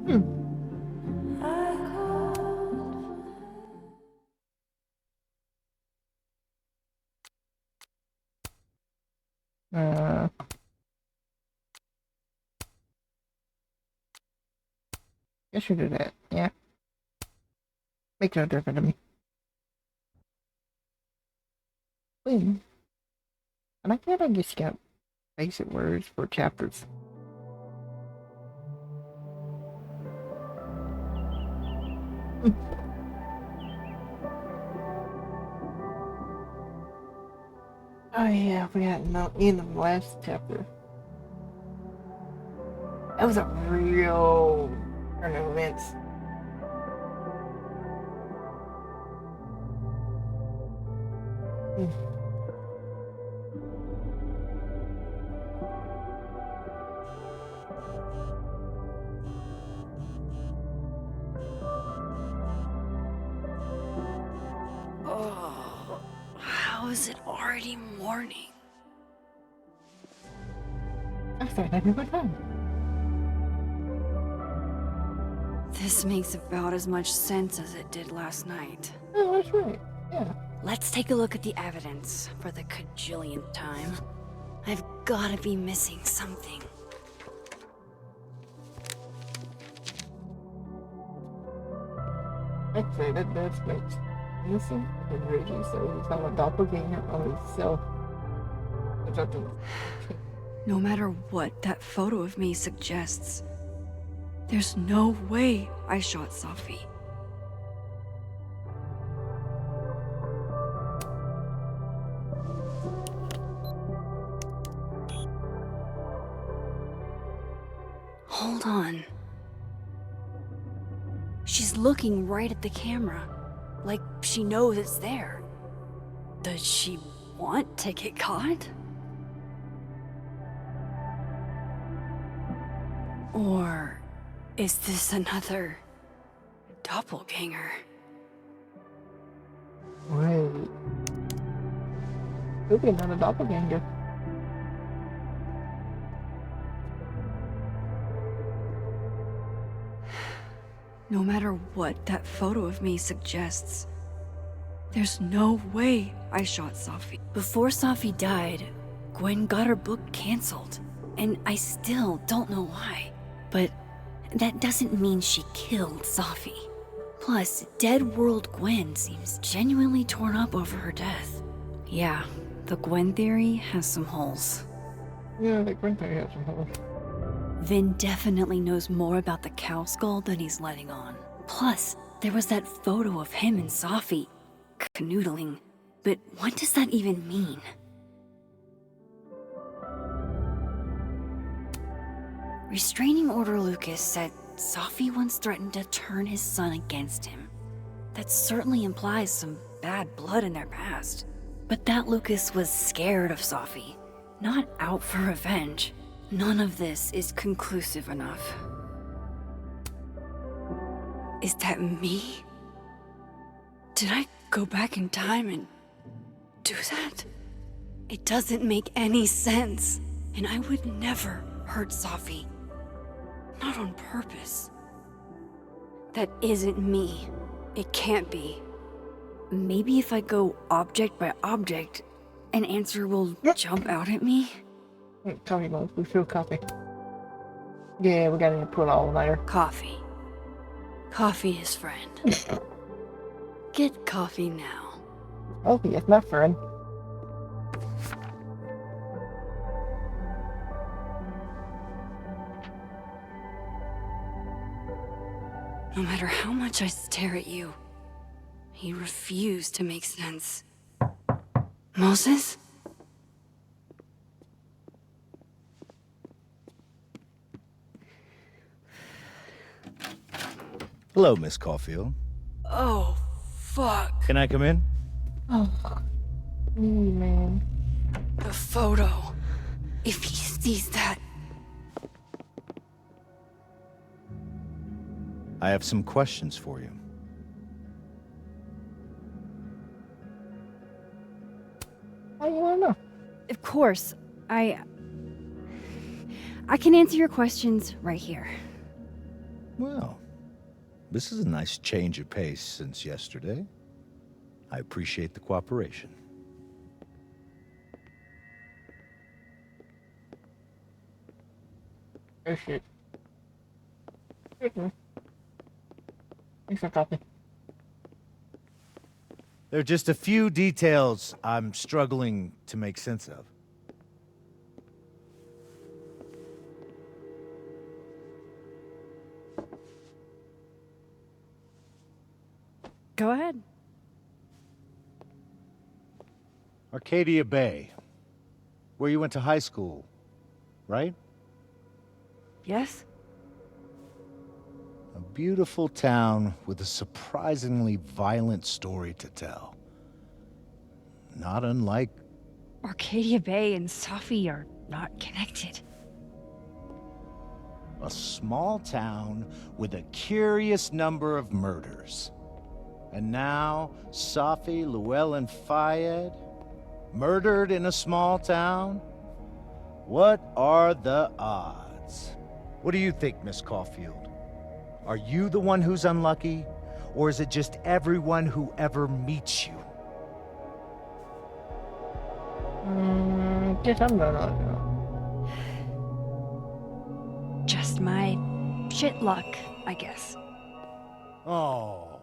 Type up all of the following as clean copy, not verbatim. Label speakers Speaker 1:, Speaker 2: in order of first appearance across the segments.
Speaker 1: Hmm. Uh, guess you do that. Yeah. Makes no difference to me. Boom. And I can't just got basic words for chapters. Oh yeah, we got no end of the last chapter. That was a real turn of events.
Speaker 2: Oh, how is it already morning?
Speaker 1: I started having a good time.
Speaker 2: This makes about as much sense as it did last night.
Speaker 1: Oh, that's right. Yeah.
Speaker 2: Let's take a look at the evidence for the cajillionth time. I've gotta be missing something.
Speaker 1: Actually, that does make innocent and Reggie, so he's not a doppelganger on himself.
Speaker 2: No matter what that photo of me suggests, there's no way I shot Safi. Hold on. She's looking right at the camera, like she knows it's there. Does she want to get caught? Or is this another doppelganger?
Speaker 1: Wait. Could be another doppelganger.
Speaker 2: No matter what that photo of me suggests, there's no way I shot Safi. Before Safi died, Gwen got her book canceled, and I still don't know why. But that doesn't mean she killed Safi. Plus, Dead World Gwen seems genuinely torn up over her death. Yeah, the Gwen theory has some holes.
Speaker 1: Yeah, that Gwen theory has some holes.
Speaker 2: Vin definitely knows more about the cow skull than he's letting on. Plus, there was that photo of him and Safi canoodling. But what does that even mean? Restraining Order Lucas said Safi once threatened to turn his son against him. That certainly implies some bad blood in their past. But that Lucas was scared of Safi, not out for revenge. None of this is conclusive enough. Is that me? Did I go back in time and do that? It doesn't make any sense. And I would never hurt Safi. Not on purpose. That isn't me. It can't be. Maybe if I go object by object, an answer will jump out at me?
Speaker 1: Coffee mugs. We feel coffee. Yeah, we gotta put all nighter.
Speaker 2: Coffee. Coffee is friend. Get coffee now.
Speaker 1: Oh, yes, my friend.
Speaker 2: No matter how much I stare at you, you refuse to make sense. Moses?
Speaker 3: Hello, Miss Caulfield.
Speaker 2: Oh, fuck.
Speaker 3: Can I come in?
Speaker 1: Oh, man.
Speaker 2: The photo. If he sees that...
Speaker 3: I have some questions for you.
Speaker 1: How you wanna know?
Speaker 2: Of course, I can answer your questions right here.
Speaker 3: Well, this is a nice change of pace since yesterday. I appreciate the cooperation.
Speaker 1: Oh shit. Thanks for copy.
Speaker 3: There are just a few details I'm struggling to make sense of.
Speaker 2: Go ahead.
Speaker 3: Arcadia Bay, where you went to high school, right?
Speaker 2: Yes?
Speaker 3: A beautiful town with a surprisingly violent story to tell. Not unlike...
Speaker 2: Arcadia Bay and Safi are not connected.
Speaker 3: a small town with a curious number of murders. And now, Safi, Llewellyn Fayed, murdered in a small town? What are the odds? What do you think, Miss Caulfield? Are you the one who's unlucky? Or is it just everyone who ever meets you?
Speaker 1: Guess I'm gonna.
Speaker 2: Just my shit luck, I guess.
Speaker 3: Oh,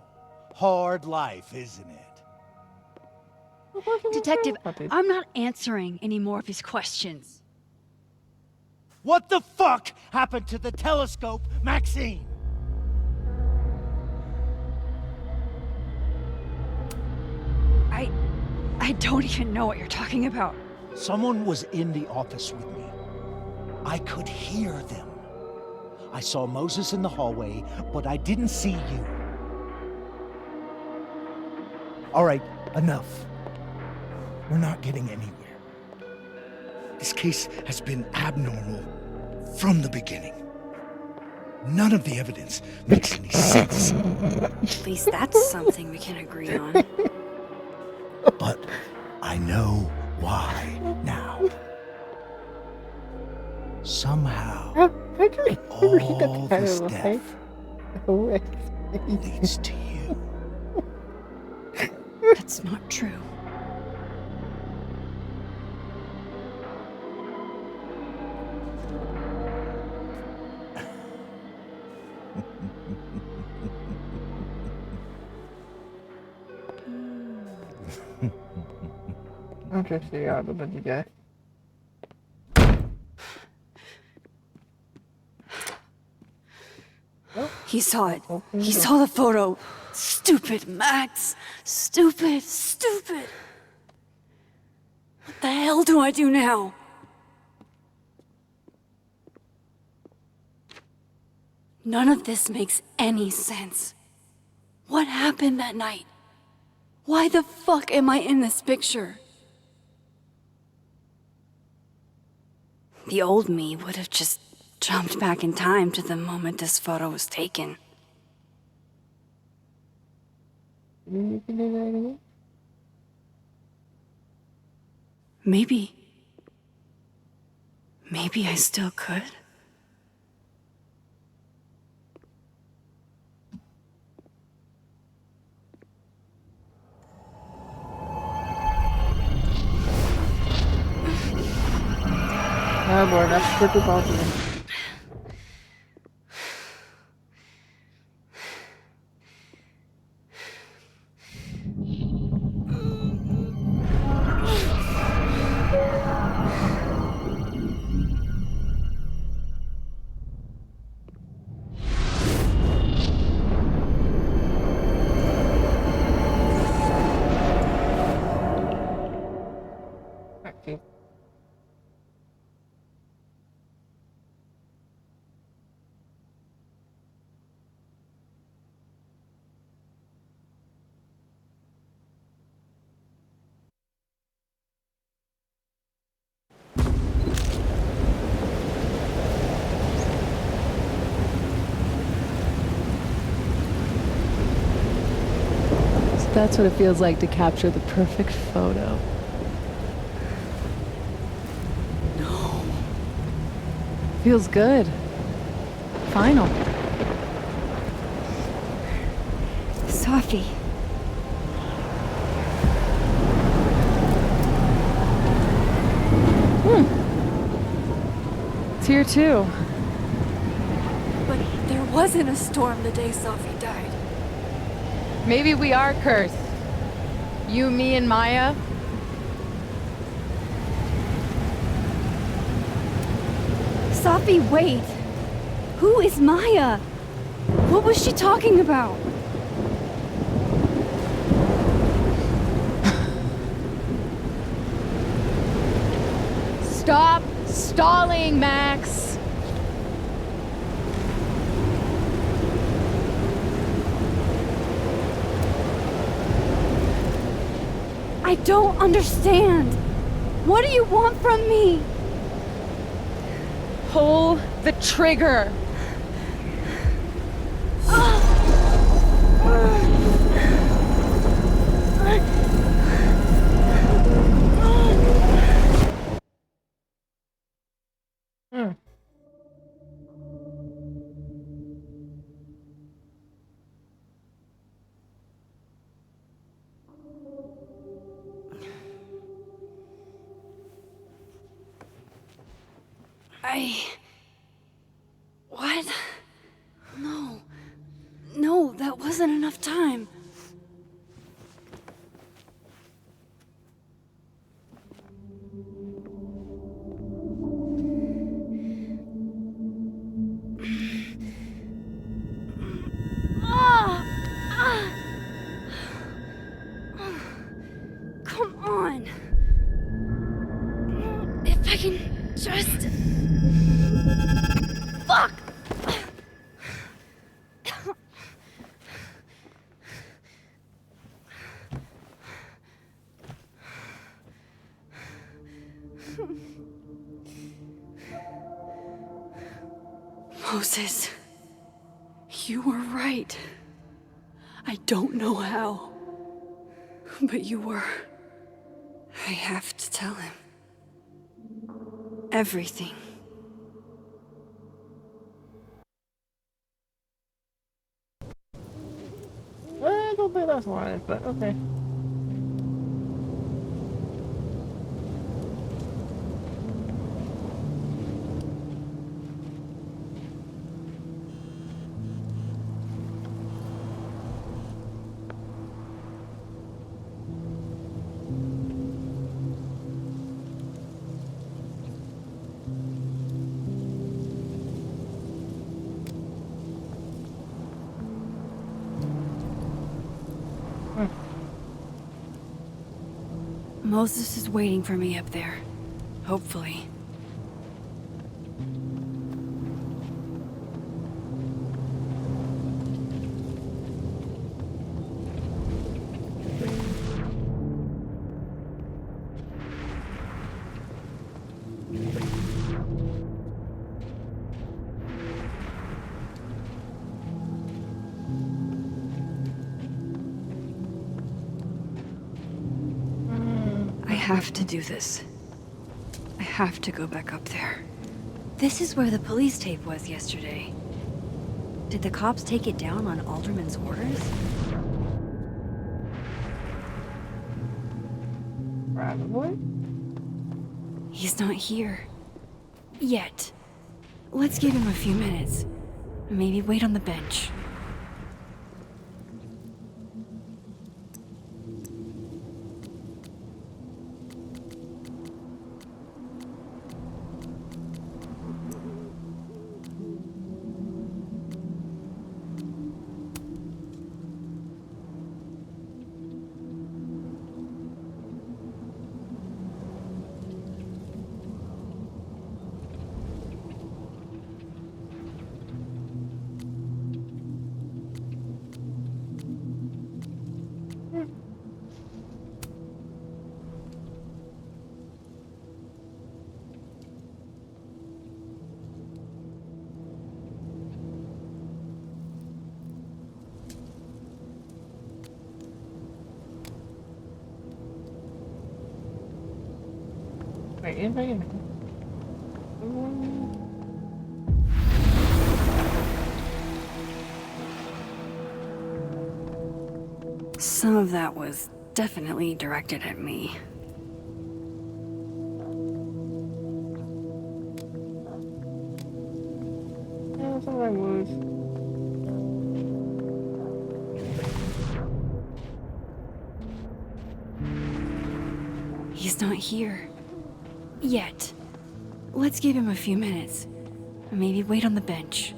Speaker 3: hard life, isn't it?
Speaker 2: Detective, I'm not answering any more of his questions.
Speaker 3: What the fuck happened to the telescope, Maxine?
Speaker 2: I don't even know what you're talking about.
Speaker 3: Someone was in the office with me. I could hear them. I saw Moses in the hallway, but I didn't see you. All right, enough. We're not getting anywhere. This case has been abnormal from the beginning. None of the evidence makes any sense.
Speaker 2: At least that's something we can agree on.
Speaker 3: But I know why now. Somehow,
Speaker 1: How'd you
Speaker 3: all this
Speaker 1: title,
Speaker 3: death
Speaker 1: right?
Speaker 3: leads to you.
Speaker 2: That's not true.
Speaker 1: I'm just the other than you guys.
Speaker 2: He saw it. He saw the photo. Stupid, Max. Stupid, stupid. What the hell do I do now? None of this makes any sense. What happened that night? Why the fuck am I in this picture? The old me would have just jumped back in time to the moment this photo was taken.
Speaker 1: You can do that again?
Speaker 2: Maybe I still could.
Speaker 1: Oh boy, that's pretty possible. Okay.
Speaker 4: So that's what it feels like to capture the perfect photo.
Speaker 2: No.
Speaker 4: Feels good. Final.
Speaker 2: coffee.
Speaker 4: It's here too.
Speaker 2: But there wasn't a storm the day Safi died.
Speaker 4: Maybe we are cursed. You, me, and Maya.
Speaker 2: Safi, wait! Who is Maya? What was she talking about?
Speaker 4: Stop stalling, Max.
Speaker 2: I don't understand. What do you want from me?
Speaker 4: Pull the trigger.
Speaker 1: Hmm.
Speaker 2: What? No. No, that wasn't enough time. Come on. If I can just... Fuck! Moses, you were right. I don't know how, but you were. I have to tell him. Everything.
Speaker 1: I don't think that's wise, but okay.
Speaker 2: Moses is waiting for me up there. Hopefully. I have to do this. I have to go back up there. This is where the police tape was yesterday. Did the cops take it down on Alderman's orders?
Speaker 1: Probably.
Speaker 2: He's not here. Yet. Let's give him a few minutes. Maybe wait on the bench.
Speaker 1: Wait, is I in
Speaker 2: Some of that was definitely directed at me.
Speaker 1: Yeah, some of that was.
Speaker 2: He's not here. Yet. Let's give him a few minutes. Maybe wait on the bench.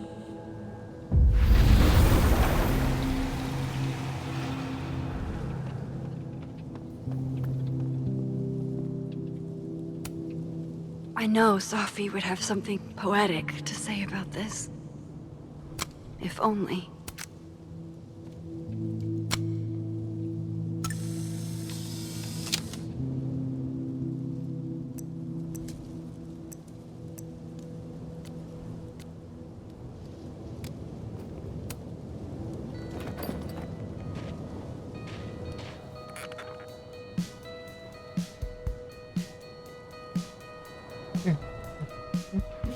Speaker 2: I know Safi would have something poetic to say about this. If only.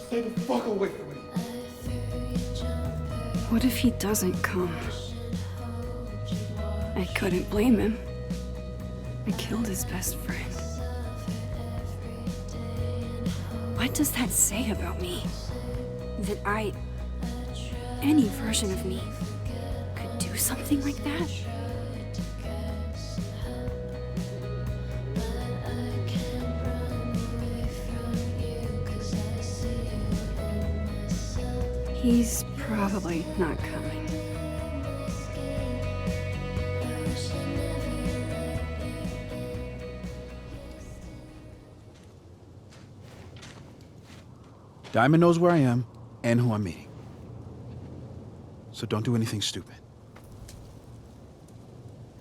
Speaker 5: Stay the fuck away from me.
Speaker 2: What if he doesn't come? I couldn't blame him. I killed his best friend. What does that say about me? That any version of me, could do something like that? He's probably not coming.
Speaker 5: Diamond knows where I am and who I'm meeting. So don't do anything stupid.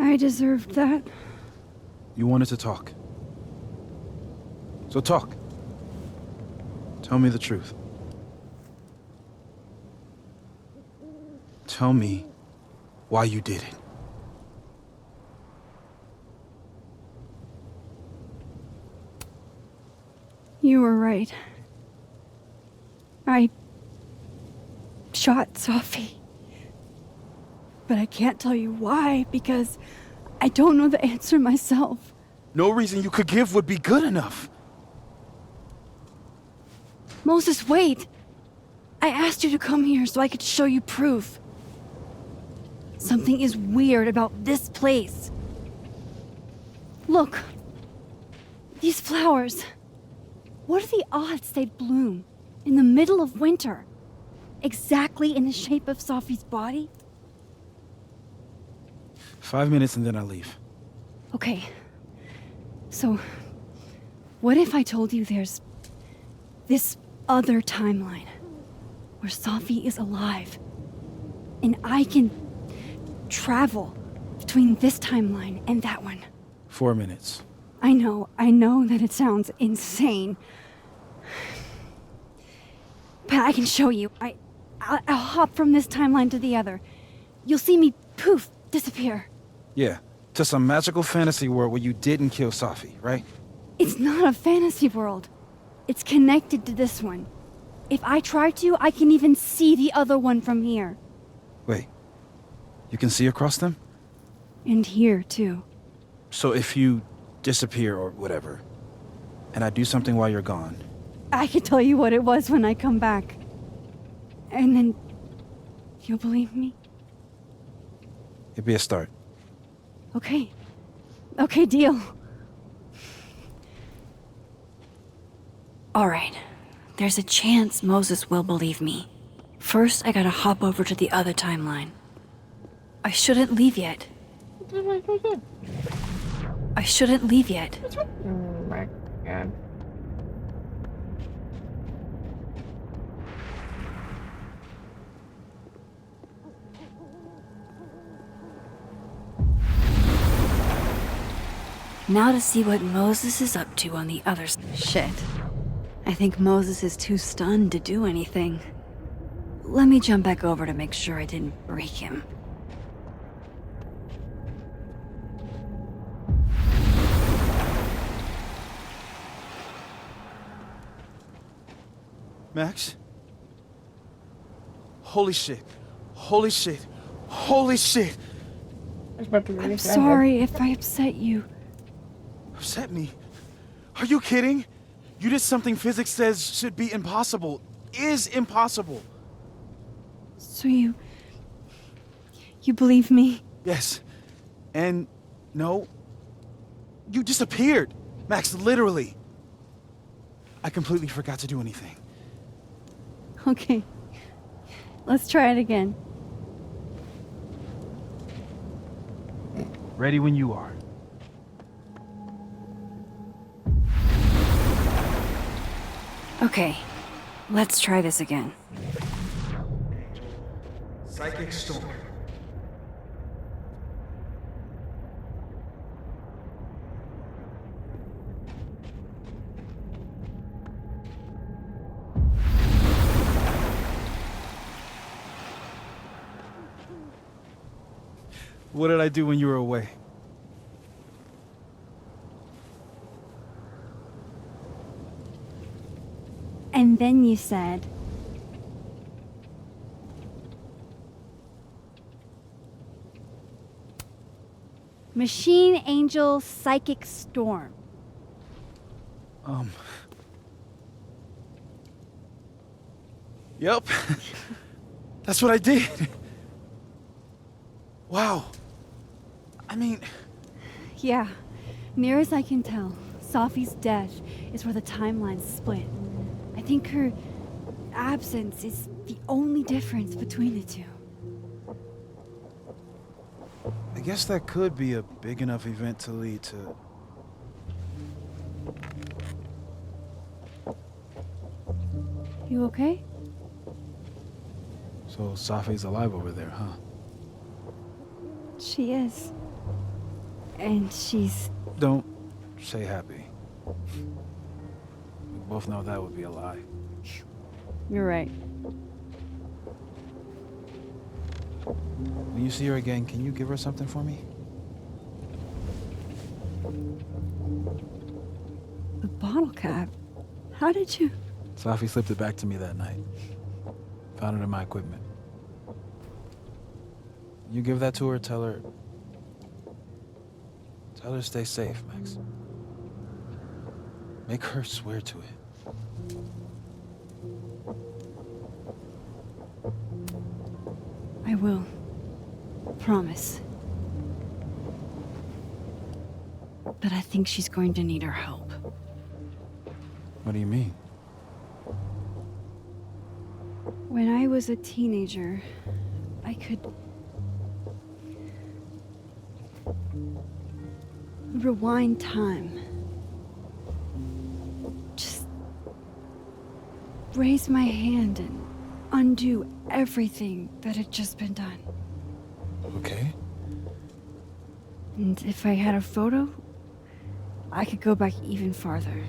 Speaker 2: I deserved that.
Speaker 5: You wanted to talk. So talk. Tell me the truth. Tell me why you did it.
Speaker 2: You were right. I shot Safi. But I can't tell you why, because I don't know the answer myself.
Speaker 5: No reason you could give would be good enough.
Speaker 2: Moses, wait! I asked you to come here so I could show you proof. Something is weird about this place. Look. These flowers. What are the odds they'd bloom in the middle of winter? Exactly in the shape of Safi's body?
Speaker 5: 5 minutes and then I leave.
Speaker 2: Okay. So, what if I told you there's this other timeline where Safi is alive and I can travel between this timeline and that one?
Speaker 5: 4 minutes.
Speaker 2: I know that it sounds insane. But I can show you. I'll hop from this timeline to the other. You'll see me, poof, disappear.
Speaker 5: Yeah, to some magical fantasy world where you didn't kill Safi, right?
Speaker 2: It's not a fantasy world. It's connected to this one. If I try to, I can even see the other one from here.
Speaker 5: Wait, you can see across them?
Speaker 2: And here, too.
Speaker 5: So if you disappear or whatever, and I do something while you're gone,
Speaker 2: I can tell you what it was when I come back. And then you'll believe me?
Speaker 5: it'd be a start.
Speaker 2: Okay. Okay, deal. All right. There's a chance Moses will believe me. First, I gotta hop over to the other timeline. I shouldn't leave yet. I shouldn't leave yet.
Speaker 1: Oh my god.
Speaker 2: Now to see what Moses is up to on the other side. Shit. I think Moses is too stunned to do anything. Let me jump back over to make sure I didn't break him.
Speaker 5: Max? Holy shit. Holy shit. Holy shit.
Speaker 1: was about to
Speaker 2: I'm
Speaker 1: raise my
Speaker 2: sorry if I upset you.
Speaker 5: Upset me? Are you kidding? You did something physics says should be impossible. Is impossible.
Speaker 2: So you believe me?
Speaker 5: Yes. And no. You disappeared. Max, literally. I completely forgot to do anything.
Speaker 2: Okay. Let's try it again.
Speaker 5: Ready when you are.
Speaker 2: Okay. Let's try this again.
Speaker 6: Psychic storm.
Speaker 5: What did I do when you were away?
Speaker 2: And then you said, Machine Angel Psychic Storm.
Speaker 5: Yep. That's what I did. Wow. I mean,
Speaker 2: Yeah, near as I can tell, Safi's death is where the timelines split. I think her absence is the only difference between the two.
Speaker 5: I guess that could be a big enough event to lead to...
Speaker 2: You okay?
Speaker 5: So Safi's alive over there, huh?
Speaker 2: She is. And she's...
Speaker 5: Don't say happy. We both know that would be a lie.
Speaker 2: You're right.
Speaker 5: When you see her again, can you give her something for me?
Speaker 2: The bottle cap? How did you...
Speaker 5: Safi slipped it back to me that night. Found it in my equipment. You give that to her, tell her to stay safe, Max. Make her swear to it.
Speaker 2: I will. Promise. But I think she's going to need our help.
Speaker 5: What do you mean?
Speaker 2: When I was a teenager, I could rewind time. Just raise my hand and undo everything that had just been done.
Speaker 5: Okay.
Speaker 2: And if I had a photo, I could go back even farther.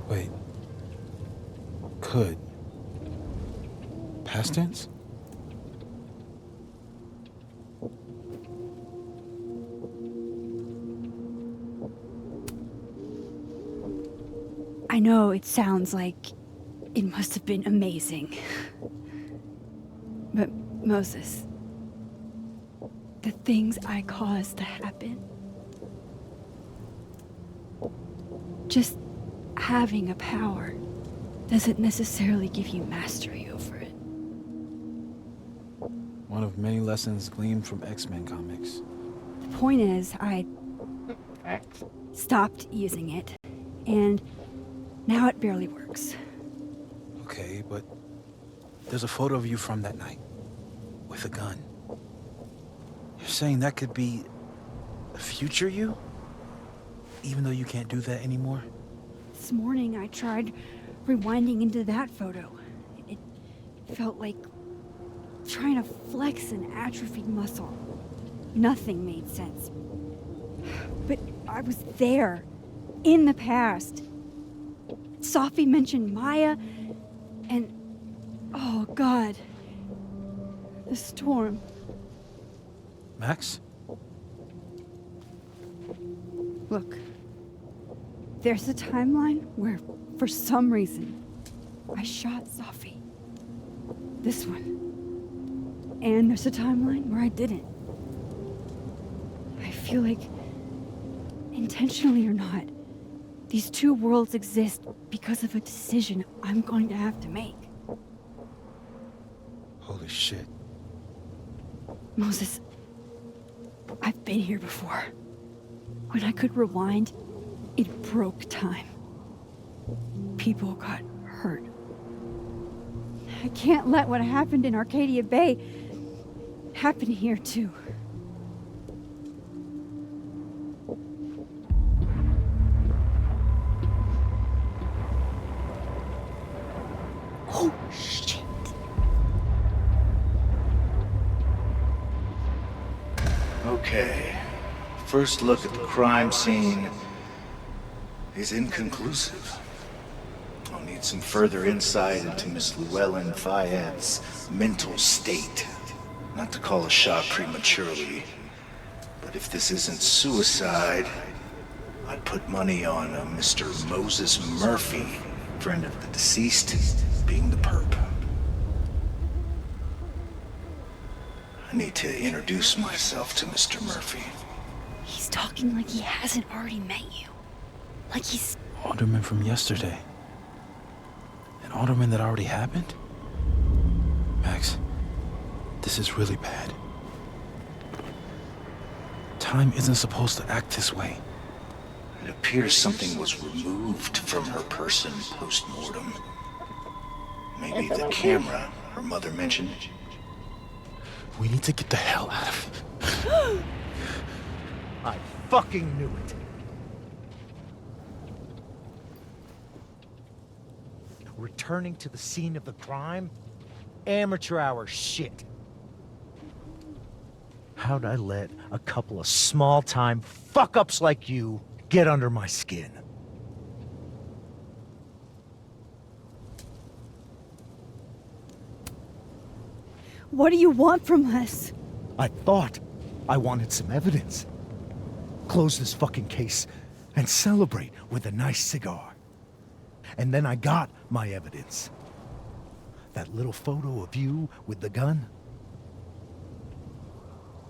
Speaker 5: Wait. Could. Past tense?
Speaker 2: I know it sounds like it must have been amazing. But Moses, the things I caused to happen, just having a power doesn't necessarily give you mastery over it.
Speaker 5: One of many lessons gleaned from X-Men comics.
Speaker 2: The point is, I
Speaker 1: Facts.
Speaker 2: stopped using it, and now it barely works.
Speaker 5: Okay, but there's a photo of you from that night. With a gun. You're saying that could be a future you? Even though you can't do that anymore?
Speaker 2: This morning I tried rewinding into that photo. It felt like trying to flex an atrophied muscle. Nothing made sense. But I was there, in the past. Safi mentioned Maya, and oh God, the storm.
Speaker 5: Max?
Speaker 2: Look, there's a timeline where, for some reason, I shot Safi. This one. And there's a timeline where I didn't. feel like, intentionally or not, these two worlds exist because of a decision I'm going to have to make.
Speaker 5: Holy shit.
Speaker 2: Moses, I've been here before. When I could rewind, it broke time. People got hurt. I can't let what happened in Arcadia Bay happen here too. Oh, shit.
Speaker 3: Okay. First look at the crime scene is inconclusive. I'll need some further insight into Miss Llewellyn Fayette's mental state. Not to call a shot prematurely, but if this isn't suicide, I'd put money on a Mr. Moses Murphy, friend of the deceased, being the perp. I need to introduce myself to Mr. Murphy.
Speaker 2: He's talking like he hasn't already met you. Like he's...
Speaker 5: Alderman from yesterday. An alderman that already happened? Max, this is really bad. Time isn't supposed to act this way.
Speaker 3: It appears something was removed from her person post-mortem. Maybe the camera her mother mentioned.
Speaker 5: We need to get the hell out of here.
Speaker 3: I fucking knew it.
Speaker 6: Returning to the scene of the crime? Amateur hour shit. How'd I let a couple of small-time fuck-ups like you get under my skin?
Speaker 2: What do you want from us?
Speaker 6: I thought I wanted some evidence. Close this fucking case and celebrate with a nice cigar. And then I got my evidence. That little photo of you with the gun.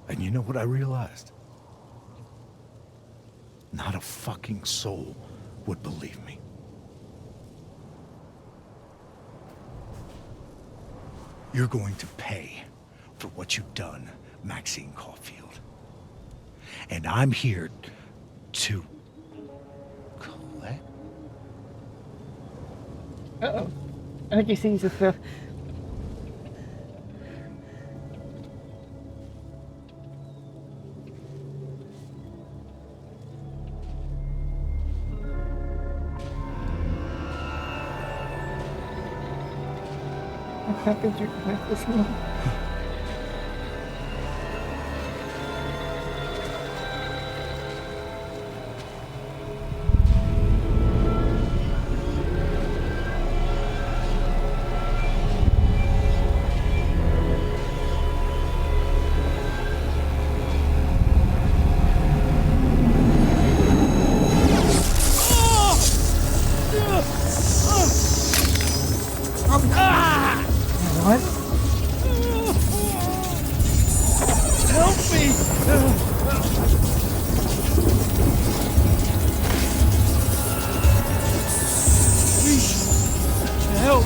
Speaker 6: And you know what I realized? Not a fucking soul would believe me. You're going to pay for what you've done, Maxine Caulfield. And I'm here to collect.
Speaker 1: Uh-oh. I think he sees the stuff. How could you collect this one? What?
Speaker 6: Help me! Please, help!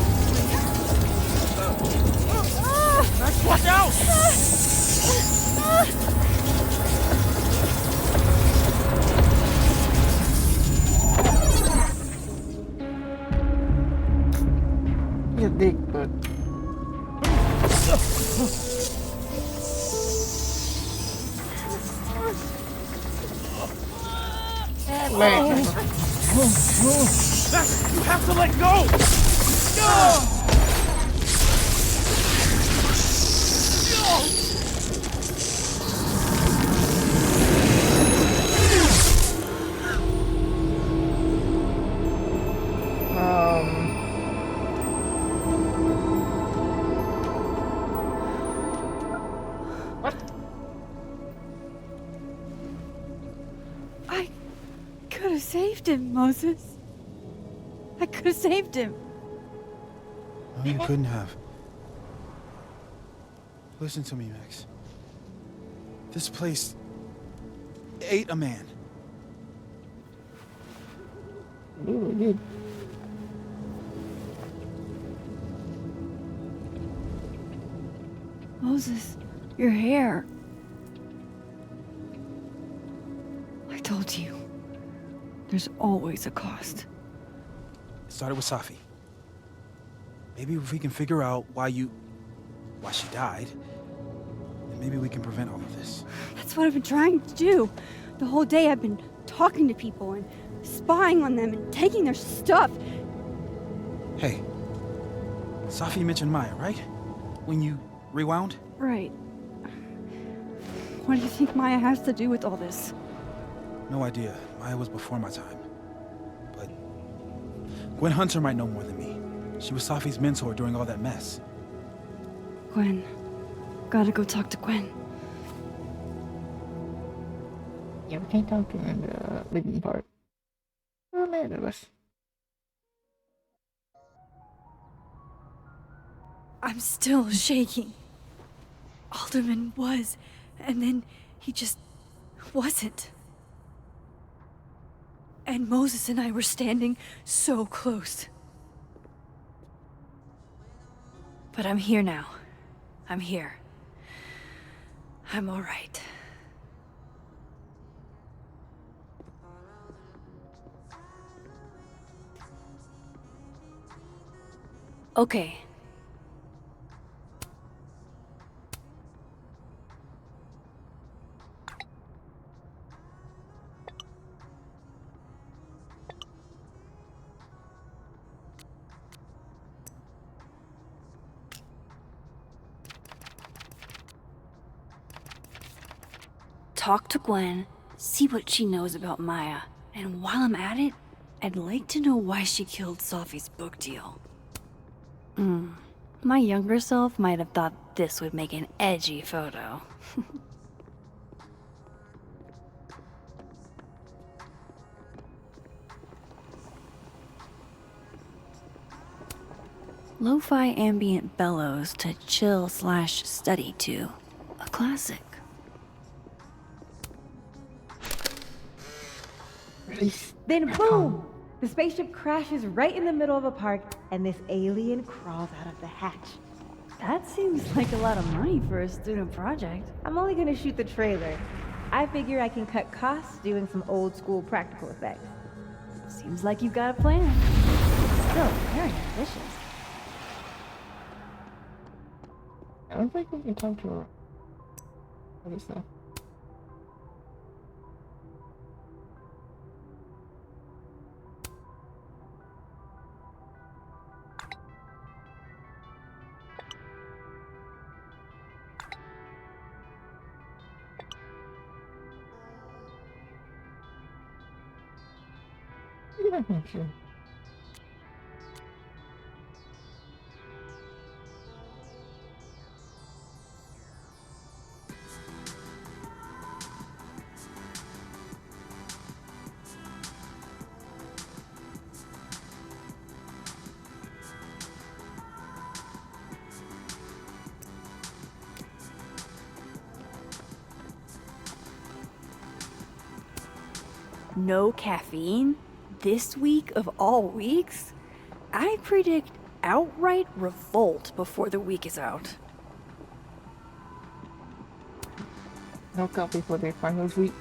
Speaker 6: Max, watch out!
Speaker 1: You dick, but man.
Speaker 6: Max, you have to let go!
Speaker 1: What?
Speaker 2: I could have saved him, Moses. I could have saved him.
Speaker 5: No, you couldn't have. Listen to me, Max. This place... ate a man.
Speaker 1: Ooh, dude.
Speaker 2: Moses, your hair. I told you. There's always a cost.
Speaker 5: It started with Safi. Maybe if we can figure out why she died, then maybe we can prevent all of this.
Speaker 7: That's what I've been trying to do. The whole day I've been talking to people and spying on them and taking their stuff.
Speaker 5: Hey, Safi mentioned Maya, right? When you rewound?
Speaker 7: Right. What do you think Maya has to do with all this?
Speaker 5: No idea. Maya was before my time. But Gwen Hunter might know more than me. She was Safi's mentor during all that mess.
Speaker 2: Gwen. Gotta go talk to Gwen.
Speaker 1: Yeah, we can't talk to her in the living part. Oh, man, it was.
Speaker 2: I'm still shaking. Alderman was, and then he just wasn't. And Moses and I were standing so close. But I'm here now. I'm here. I'm all right. Okay. Talk to Gwen, see what she knows about Maya, and while I'm at it, I'd like to know why she killed Safi's book deal. My younger self might have thought this would make an edgy photo. Lo-fi ambient bellows to chill/study to. A classic.
Speaker 1: Release.
Speaker 8: Then boom! The spaceship crashes right in the middle of a park, and this alien crawls out of the hatch.
Speaker 7: That seems like a lot of money for a student project.
Speaker 8: I'm only gonna shoot the trailer. I figure I can cut costs doing some old school practical effects.
Speaker 7: Seems like you've got a plan. Still very ambitious.
Speaker 1: I don't think we can talk to her. What is that? Yeah, I'm sure.
Speaker 2: No caffeine? This week of all weeks? I predict outright revolt before the week is out.
Speaker 1: No coffee for their finals week.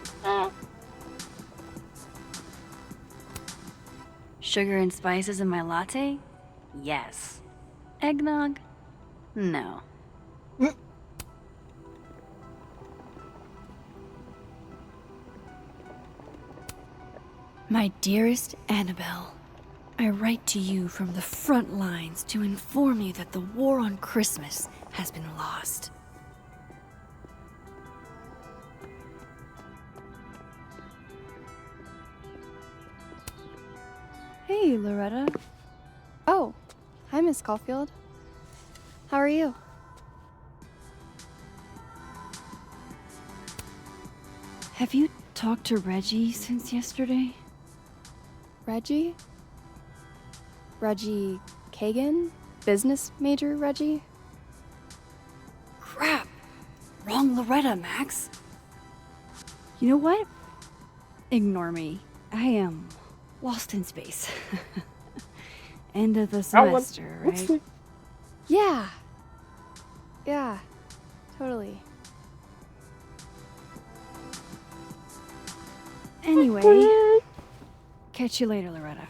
Speaker 2: Sugar and spices in my latte? Yes. Eggnog? No. My dearest Annabelle, I write to you from the front lines to inform you that the war on Christmas has been lost.
Speaker 9: Hey, Loretta. Oh, hi, Miss Caulfield. How are you?
Speaker 2: Have you talked to Reggie since yesterday?
Speaker 9: Reggie? Reggie Kagan? Business major Reggie?
Speaker 2: Crap! Wrong Loretta, Max.
Speaker 7: You know what?
Speaker 2: Ignore me. I am lost in space. End of the
Speaker 1: I want-
Speaker 2: semester,
Speaker 1: what's
Speaker 2: right?
Speaker 1: the-
Speaker 9: Yeah. Yeah. Totally.
Speaker 2: Anyway, catch you later, Loretta.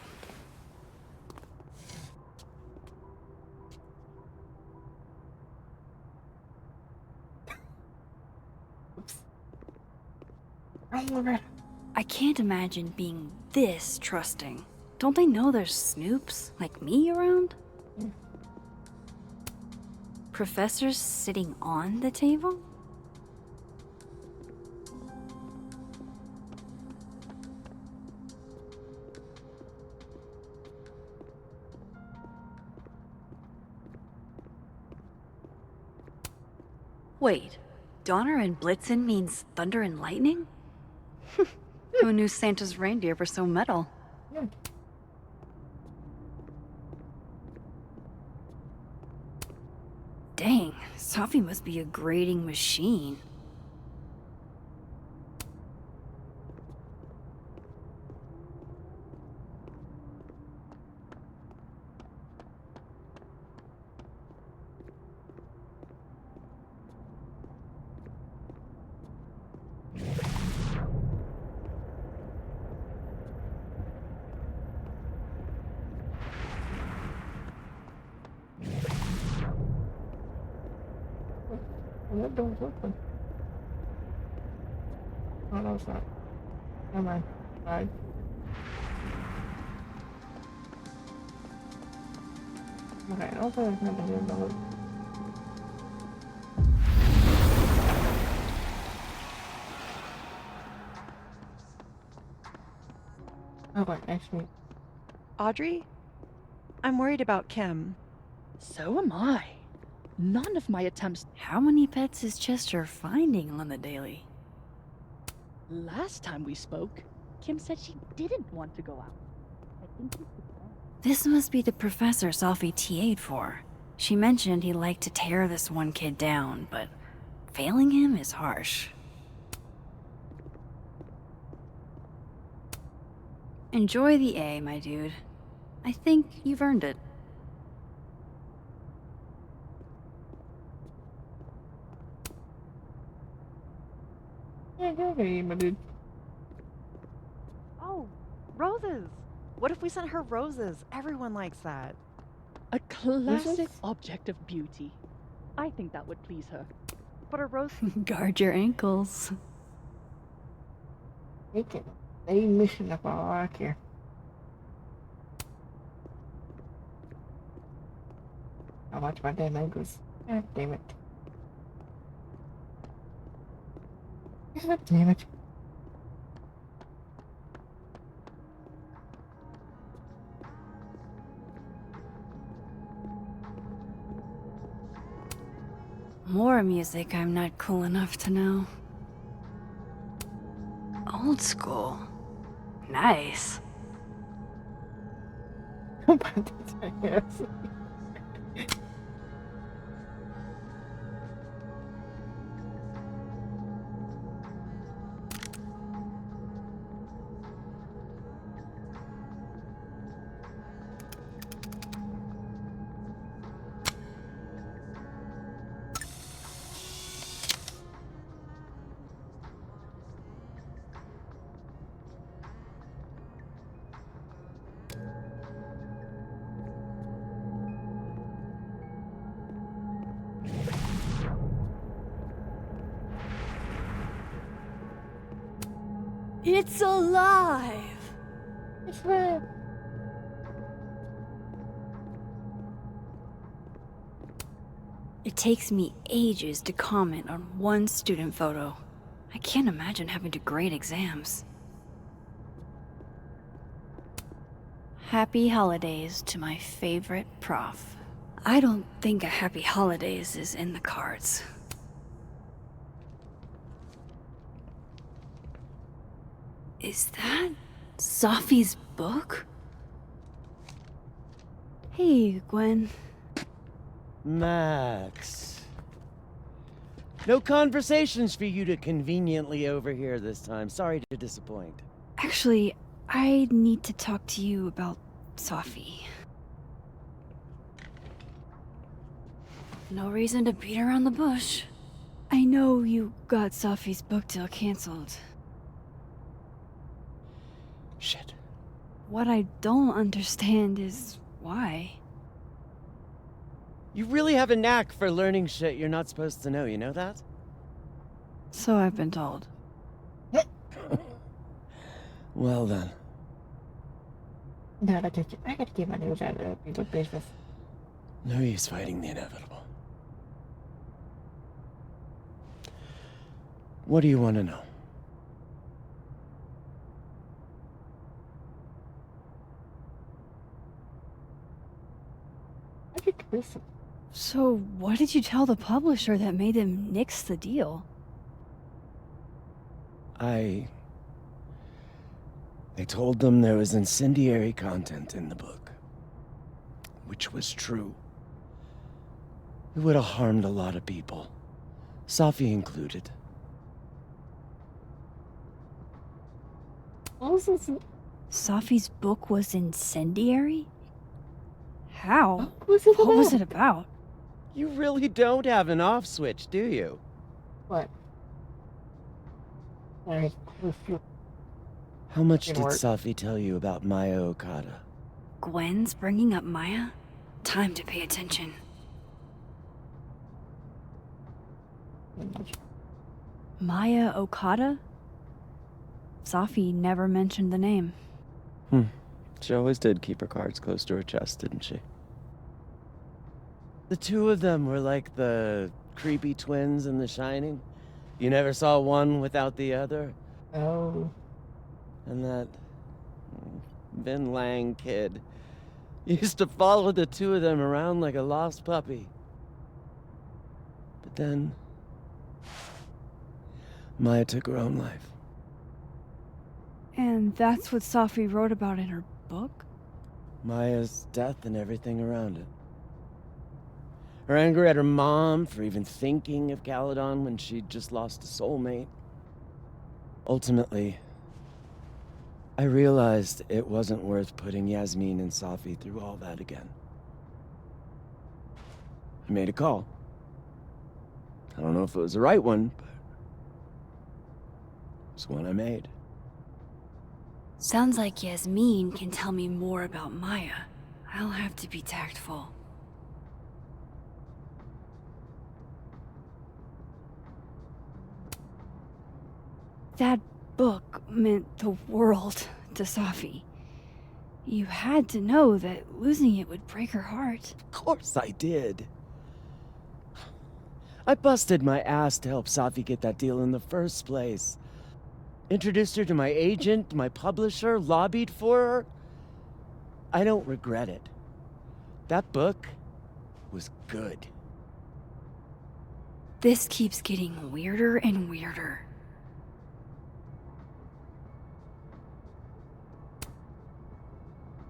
Speaker 1: Oh, Loretta.
Speaker 2: I can't imagine being this trusting. Don't they know there's snoops like me around? Professors sitting on the table? Wait, Donner and Blitzen means thunder and lightning? Who knew Santa's reindeer were so metal?
Speaker 1: Yeah.
Speaker 2: Dang, Sophie must be a grading machine.
Speaker 1: Oh, that door's open. Oh, no, it's not. Never mind. Bye. Okay, I don't think there's nothing here, but okay, actually,
Speaker 10: Audrey? I'm worried about Kim.
Speaker 11: So am I. None of my attempts.
Speaker 2: How many pets is Chester finding on the daily?
Speaker 11: Last time we spoke, Kim said she didn't want to go out. I think he's
Speaker 2: This must be the professor Sophie TA'd for. She mentioned he liked to tear this one kid down, but failing him is harsh. Enjoy the A, my dude. I think you've earned it.
Speaker 1: yeah, go ahead, my dude.
Speaker 10: Oh, roses! What if we sent her roses? Everyone likes that.
Speaker 11: a classic object of beauty. I think that would please her.
Speaker 10: But a rose.
Speaker 2: Guard your ankles.
Speaker 1: Make it. They mission up all I care. I'll watch my damn ankles. God damn it. God damn it.
Speaker 2: More music I'm not cool enough to know. Old school. Nice.
Speaker 1: I'm about to say yes.
Speaker 2: It's alive!
Speaker 1: It's red.
Speaker 2: It takes me ages to comment on one student photo. I can't imagine having to grade exams. Happy holidays to my favorite prof. I don't think a happy holidays is in the cards. Is that Sophie's book? Hey, Gwen.
Speaker 12: Max. No conversations for you to conveniently overhear this time. Sorry to disappoint.
Speaker 2: Actually, I need to talk to you about Safi. No reason to beat around the bush. I know you got Safi's book deal canceled.
Speaker 12: Shit.
Speaker 2: What I don't understand is why.
Speaker 12: You really have a knack for learning shit you're not supposed to know, you know that?
Speaker 2: So I've been told.
Speaker 12: Well then.
Speaker 1: No, I gotta get my news out of the business.
Speaker 12: No use fighting the inevitable. What do you want to know?
Speaker 2: So, what did you tell the publisher that made them nix the deal?
Speaker 12: I told them there was incendiary content in the book. Which was true. It would have harmed a lot of people. Safi included.
Speaker 2: Safi's book was incendiary? How?
Speaker 1: What
Speaker 2: was it about?
Speaker 12: You really don't have an off switch, do you?
Speaker 1: What?
Speaker 12: How much did
Speaker 1: Work.
Speaker 12: Safi tell you about Maya Okada?
Speaker 2: Gwen's bringing up Maya? Time to pay attention. Maya Okada? Safi never mentioned the name.
Speaker 12: She always did keep her cards close to her chest, didn't she? The two of them were like the creepy twins in The Shining. You never saw one without the other.
Speaker 1: Oh.
Speaker 12: And that Vin Lang kid used to follow the two of them around like a lost puppy. But then Maya took her own life.
Speaker 2: And that's what Safi wrote about in her book?
Speaker 12: Maya's death and everything around it. Her anger at her mom for even thinking of Caledon when she'd just lost a soulmate. Ultimately, I realized it wasn't worth putting Yasmin and Safi through all that again. I made a call. I don't know if it was the right one, but it's one I made.
Speaker 2: Sounds like Yasmin can tell me more about Maya. I'll have to be tactful. That book meant the world to Safi. You had to know that losing it would break her heart.
Speaker 12: Of course I did. I busted my ass to help Safi get that deal in the first place. Introduced her to my agent, my publisher, lobbied for her. I don't regret it. That book was good.
Speaker 2: This keeps getting weirder and weirder.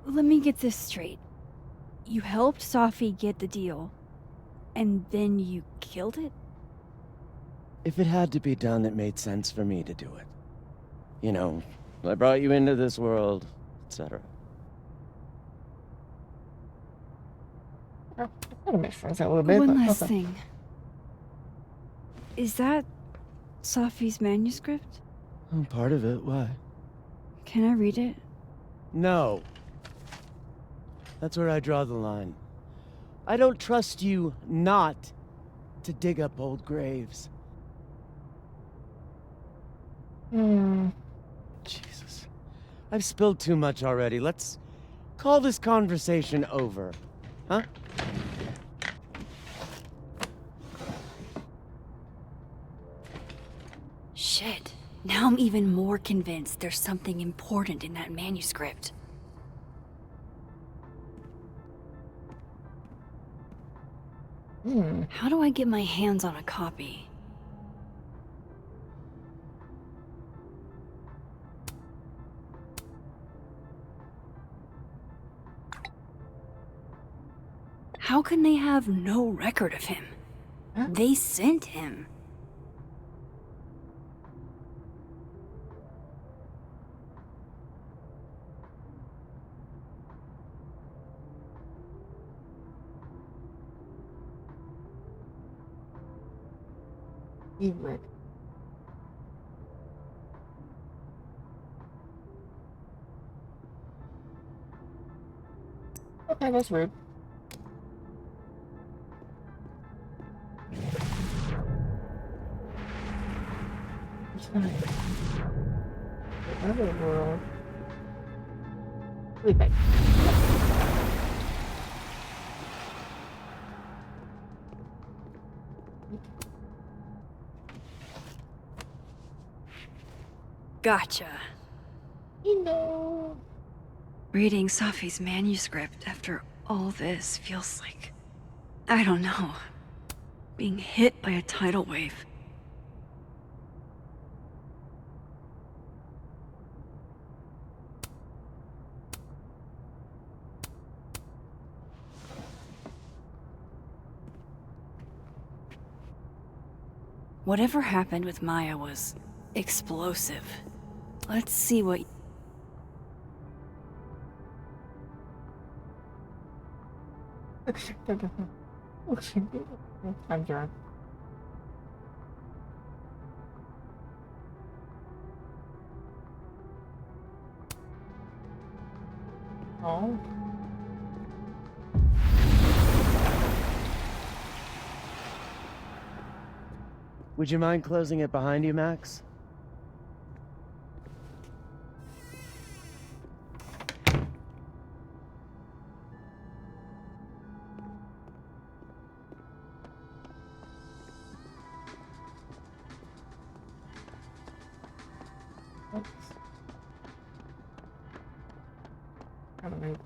Speaker 2: Let me get this straight. You helped Safi get the deal, and then you killed it?
Speaker 12: If it had to be done, it made sense for me to do it. You know, I brought you into this world, etc.
Speaker 1: That makes sense a little bit.
Speaker 2: One
Speaker 1: but
Speaker 2: last
Speaker 1: okay.
Speaker 2: thing. Is that Safi's manuscript?
Speaker 12: Oh, part of it, why?
Speaker 2: Can I read it?
Speaker 12: No. That's where I draw the line. I don't trust you not to dig up old graves. Jesus. I've spilled too much already. Let's call this conversation over. Huh?
Speaker 2: Shit. Now I'm even more convinced there's something important in that manuscript. How do I get my hands on a copy? How can they have no record of him? They sent him.
Speaker 1: Favorite. Okay, that's rude. It's not the other world. Wait, back.
Speaker 2: Gotcha.
Speaker 1: You know.
Speaker 2: Reading Safi's manuscript after all this feels like, I don't know, being hit by a tidal wave. Whatever happened with Maya was explosive. Let's see what...
Speaker 1: I'm drunk. Oh.
Speaker 12: Would you mind closing it behind you, Max?
Speaker 1: Oops. Kinda rude.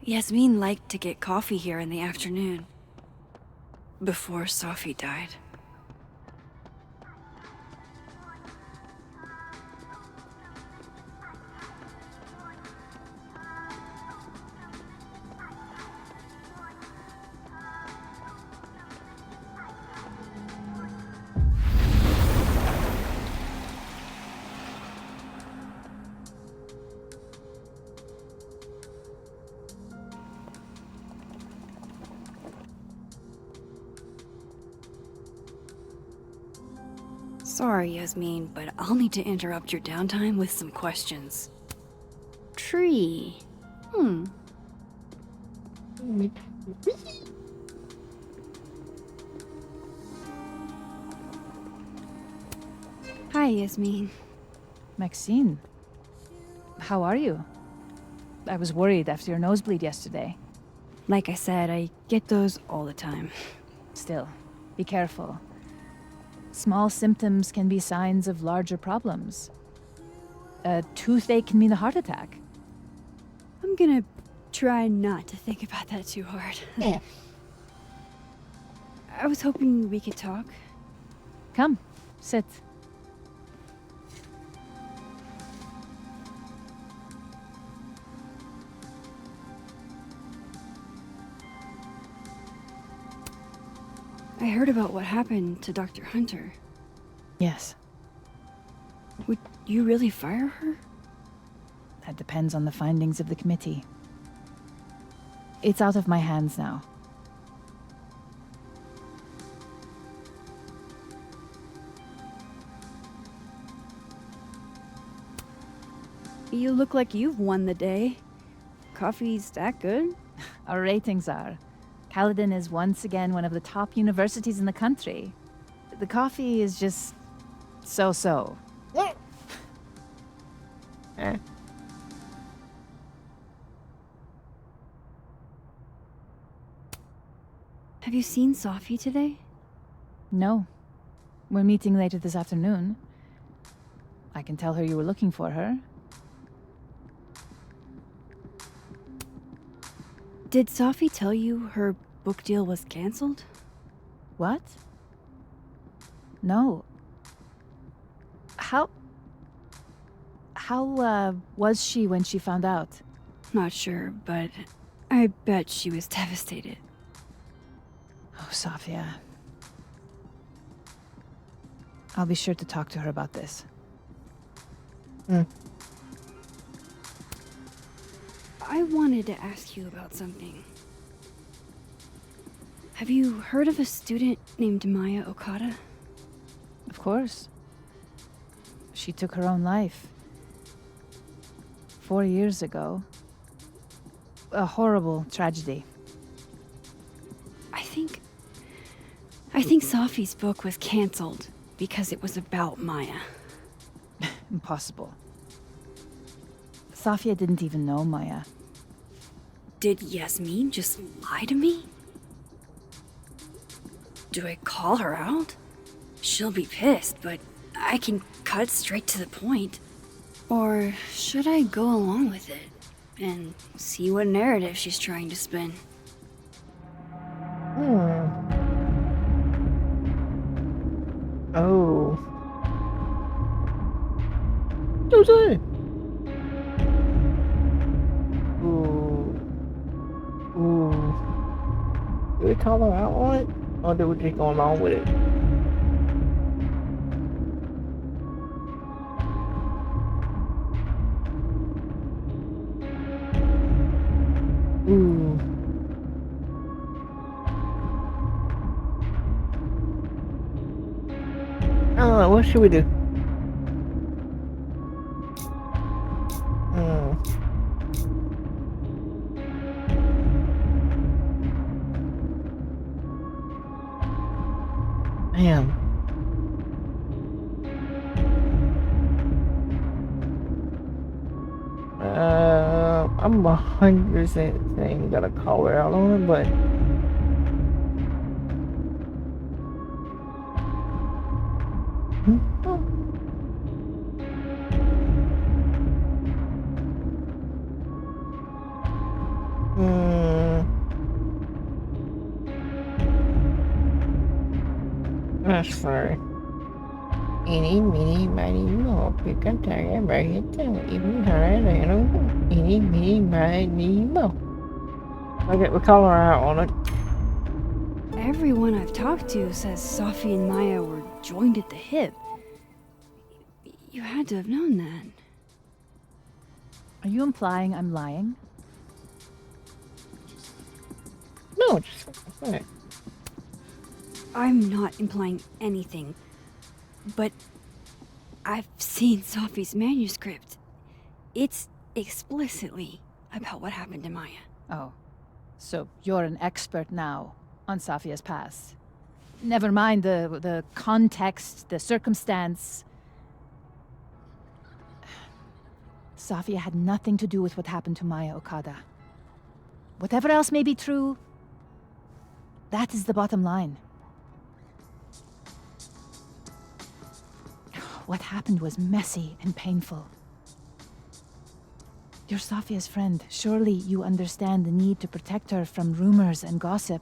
Speaker 2: Yasmin liked to get coffee here in the afternoon. Before Safi died. Sorry, Yasmin, but I'll need to interrupt your downtime with some questions. Tree. Hi, Yasmin.
Speaker 13: Maxine, how are you? I was worried after your nosebleed yesterday.
Speaker 2: Like I said, I get those all the time.
Speaker 13: Still, be careful. Small symptoms can be signs of larger problems. A toothache can mean a heart attack.
Speaker 7: I'm gonna try not to think about that too hard.
Speaker 1: Yeah.
Speaker 7: I was hoping we could talk.
Speaker 13: Come, sit.
Speaker 7: I heard about what happened to Dr. Hunter.
Speaker 13: Yes.
Speaker 7: Would you really fire her?
Speaker 13: That depends on the findings of the committee. It's out of my hands now.
Speaker 7: You look like you've won the day. Coffee's that good?
Speaker 13: Our ratings are. Caledon is once again one of the top universities in the country. The coffee is just so-so.
Speaker 7: Have you seen Safi today?
Speaker 13: No. We're meeting later this afternoon. I can tell her you were looking for her.
Speaker 7: Did Safi tell you her book deal was cancelled?
Speaker 13: What? No. How was she when she found out?
Speaker 7: Not sure, but I bet she was devastated.
Speaker 13: Oh, Safia. I'll be sure to talk to her about this.
Speaker 7: I wanted to ask you about something.
Speaker 2: Have you heard of a student named Maya Okada?
Speaker 13: Of course. She took her own life. 4 years ago. A horrible tragedy.
Speaker 2: I think Safi's book was cancelled because it was about Maya.
Speaker 13: Impossible. Safia didn't even know Maya.
Speaker 2: Did Yasmin just lie to me? Do I call her out? She'll be pissed, but I can cut straight to the point. Or should I go along with it and see what narrative she's trying to spin?
Speaker 1: Oh. Who's it? Ooh. Do we call her out on it? Or do we just go along with it? Ooh. I don't know, what should we do? Damn. I'm 100% saying gotta call her out on it, but that's fair. Eeny, meeny, miny, mo, pick a tire, bring it down, even higher than a wall. Eeny, meeny, miny, mo. Okay, we call her out on it.
Speaker 2: Everyone I've talked to says Safi and Maya were joined at the hip. You had to have known that.
Speaker 13: Are you implying I'm lying?
Speaker 1: No, just okay.
Speaker 2: I'm not implying anything, but I've seen Safi's manuscript. It's explicitly about what happened to Maya.
Speaker 13: Oh, so you're an expert now on Safia's past. Never mind the context, the circumstance. Safia had nothing to do with what happened to Maya Okada. Whatever else may be true, that is the bottom line. What happened was messy and painful. You're Safia's friend. Surely you understand the need to protect her from rumors and gossip.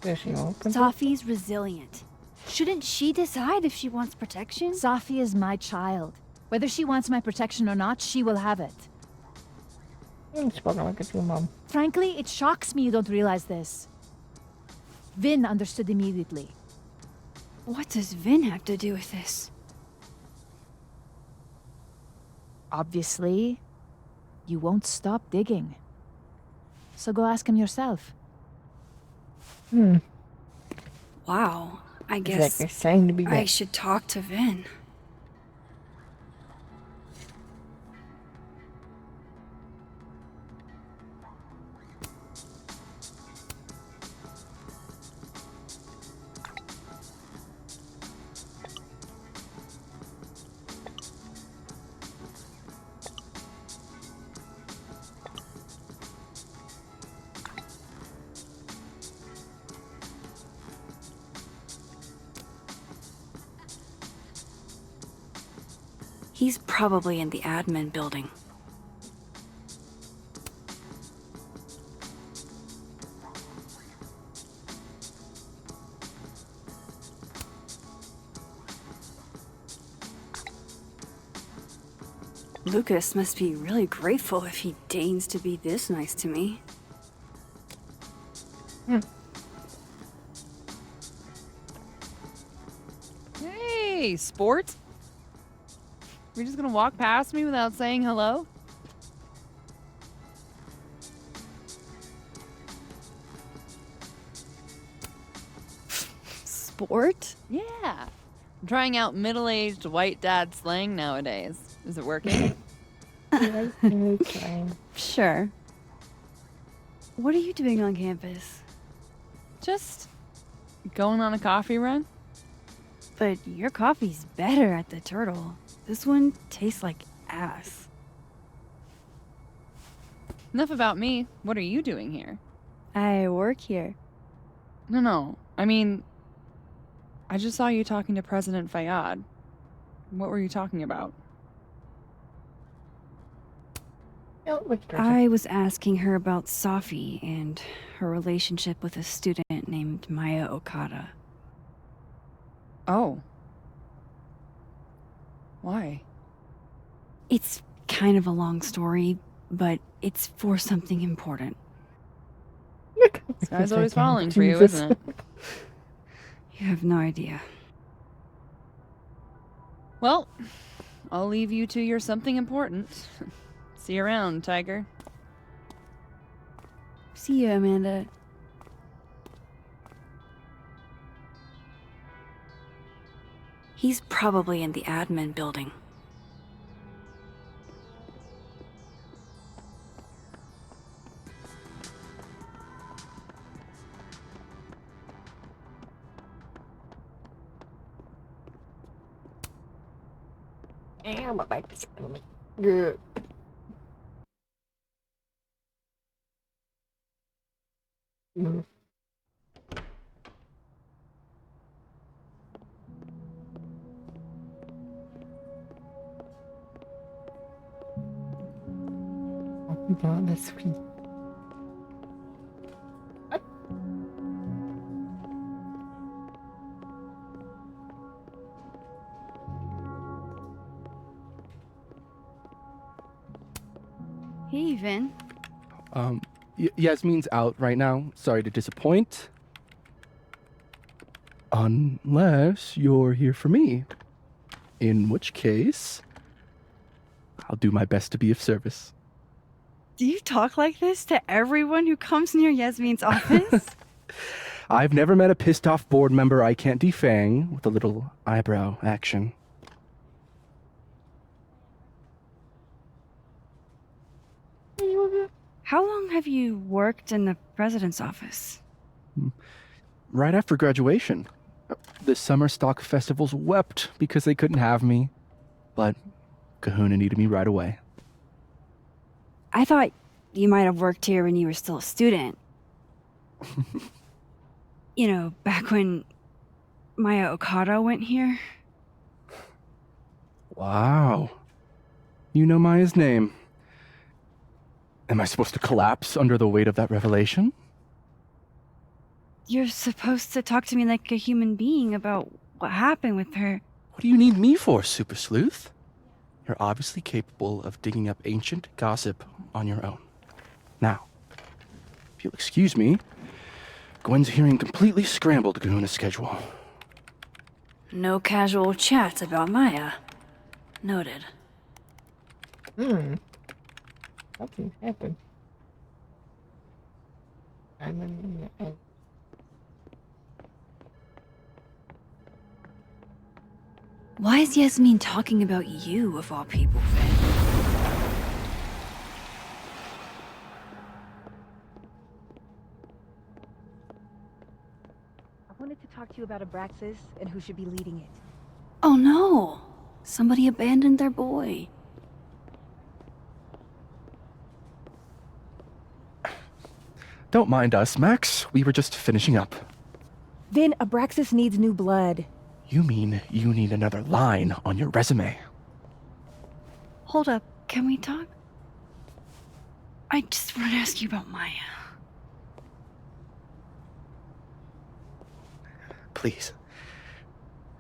Speaker 2: Safi's resilient. Shouldn't she decide if she wants protection?
Speaker 13: Safi is my child. Whether she wants my protection or not, she will have it.
Speaker 1: I'm spoken like a true mom.
Speaker 13: Frankly, it shocks me you don't realize this. Vin understood immediately.
Speaker 2: What does Vin have to do with this?
Speaker 13: Obviously, you won't stop digging. So go ask him yourself.
Speaker 2: Wow, I
Speaker 1: It's
Speaker 2: guess
Speaker 1: like you're saying to be
Speaker 2: I
Speaker 1: back.
Speaker 2: should talk to Vin. He's probably in the admin building. Lucas must be really grateful if he deigns to be this nice to me.
Speaker 14: Hey, sport. You're just gonna walk past me without saying hello?
Speaker 2: Sport?
Speaker 14: Yeah. I'm trying out middle-aged white dad slang nowadays. Is it working?
Speaker 2: Sure. What are you doing on campus?
Speaker 14: Just going on a coffee run.
Speaker 2: But your coffee's better at the Turtle. This one tastes like ass.
Speaker 14: Enough about me. What are you doing here?
Speaker 2: I work here.
Speaker 14: No. I mean, I just saw you talking to President Fayyad. What were you talking about?
Speaker 2: I was asking her about Safi and her relationship with a student named Maya Okada.
Speaker 14: Oh. Why?
Speaker 2: It's kind of a long story, but it's for something important.
Speaker 14: This guy's always falling for you, isn't it?
Speaker 2: You have no idea.
Speaker 14: Well, I'll leave you to your something important. See you around, Tiger.
Speaker 2: See you, Amanda. He's probably in the admin building.
Speaker 1: Yeah, my back is killing me. Good. Mm. Oh, God, that's sweet.
Speaker 2: Hey, Vin.
Speaker 15: Yasmin's out right now. Sorry to disappoint. Unless you're here for me. In which case, I'll do my best to be of service.
Speaker 2: Do you talk like this to everyone who comes near Yasmin's office?
Speaker 15: I've never met a pissed off board member I can't defang with a little eyebrow action.
Speaker 2: How long have you worked in the president's office?
Speaker 15: Right after graduation. The summer stock festivals wept because they couldn't have me. But Kahuna needed me right away.
Speaker 2: I thought you might have worked here when you were still a student. You know, back when Maya Okada went here.
Speaker 15: Wow. You know Maya's name. Am I supposed to collapse under the weight of that revelation?
Speaker 2: You're supposed to talk to me like a human being about what happened with her.
Speaker 15: What do you need me for, Super Sleuth? You're obviously capable of digging up ancient gossip on your own. Now, if you'll excuse me, Gwen's hearing completely scrambled Kahuna's schedule.
Speaker 2: No casual chats about Maya. Noted.
Speaker 1: Something happened.
Speaker 2: Why is Yasmin talking about you, of all people, Vin?
Speaker 8: I wanted to talk to you about Abraxas and who should be leading it.
Speaker 2: Oh no! Somebody abandoned their boy.
Speaker 15: Don't mind us, Max. We were just finishing up.
Speaker 8: Vin, Abraxas needs new blood.
Speaker 15: You mean you need another line on your resume?
Speaker 2: Hold up, can we talk? I just want to ask you about Maya.
Speaker 15: Please.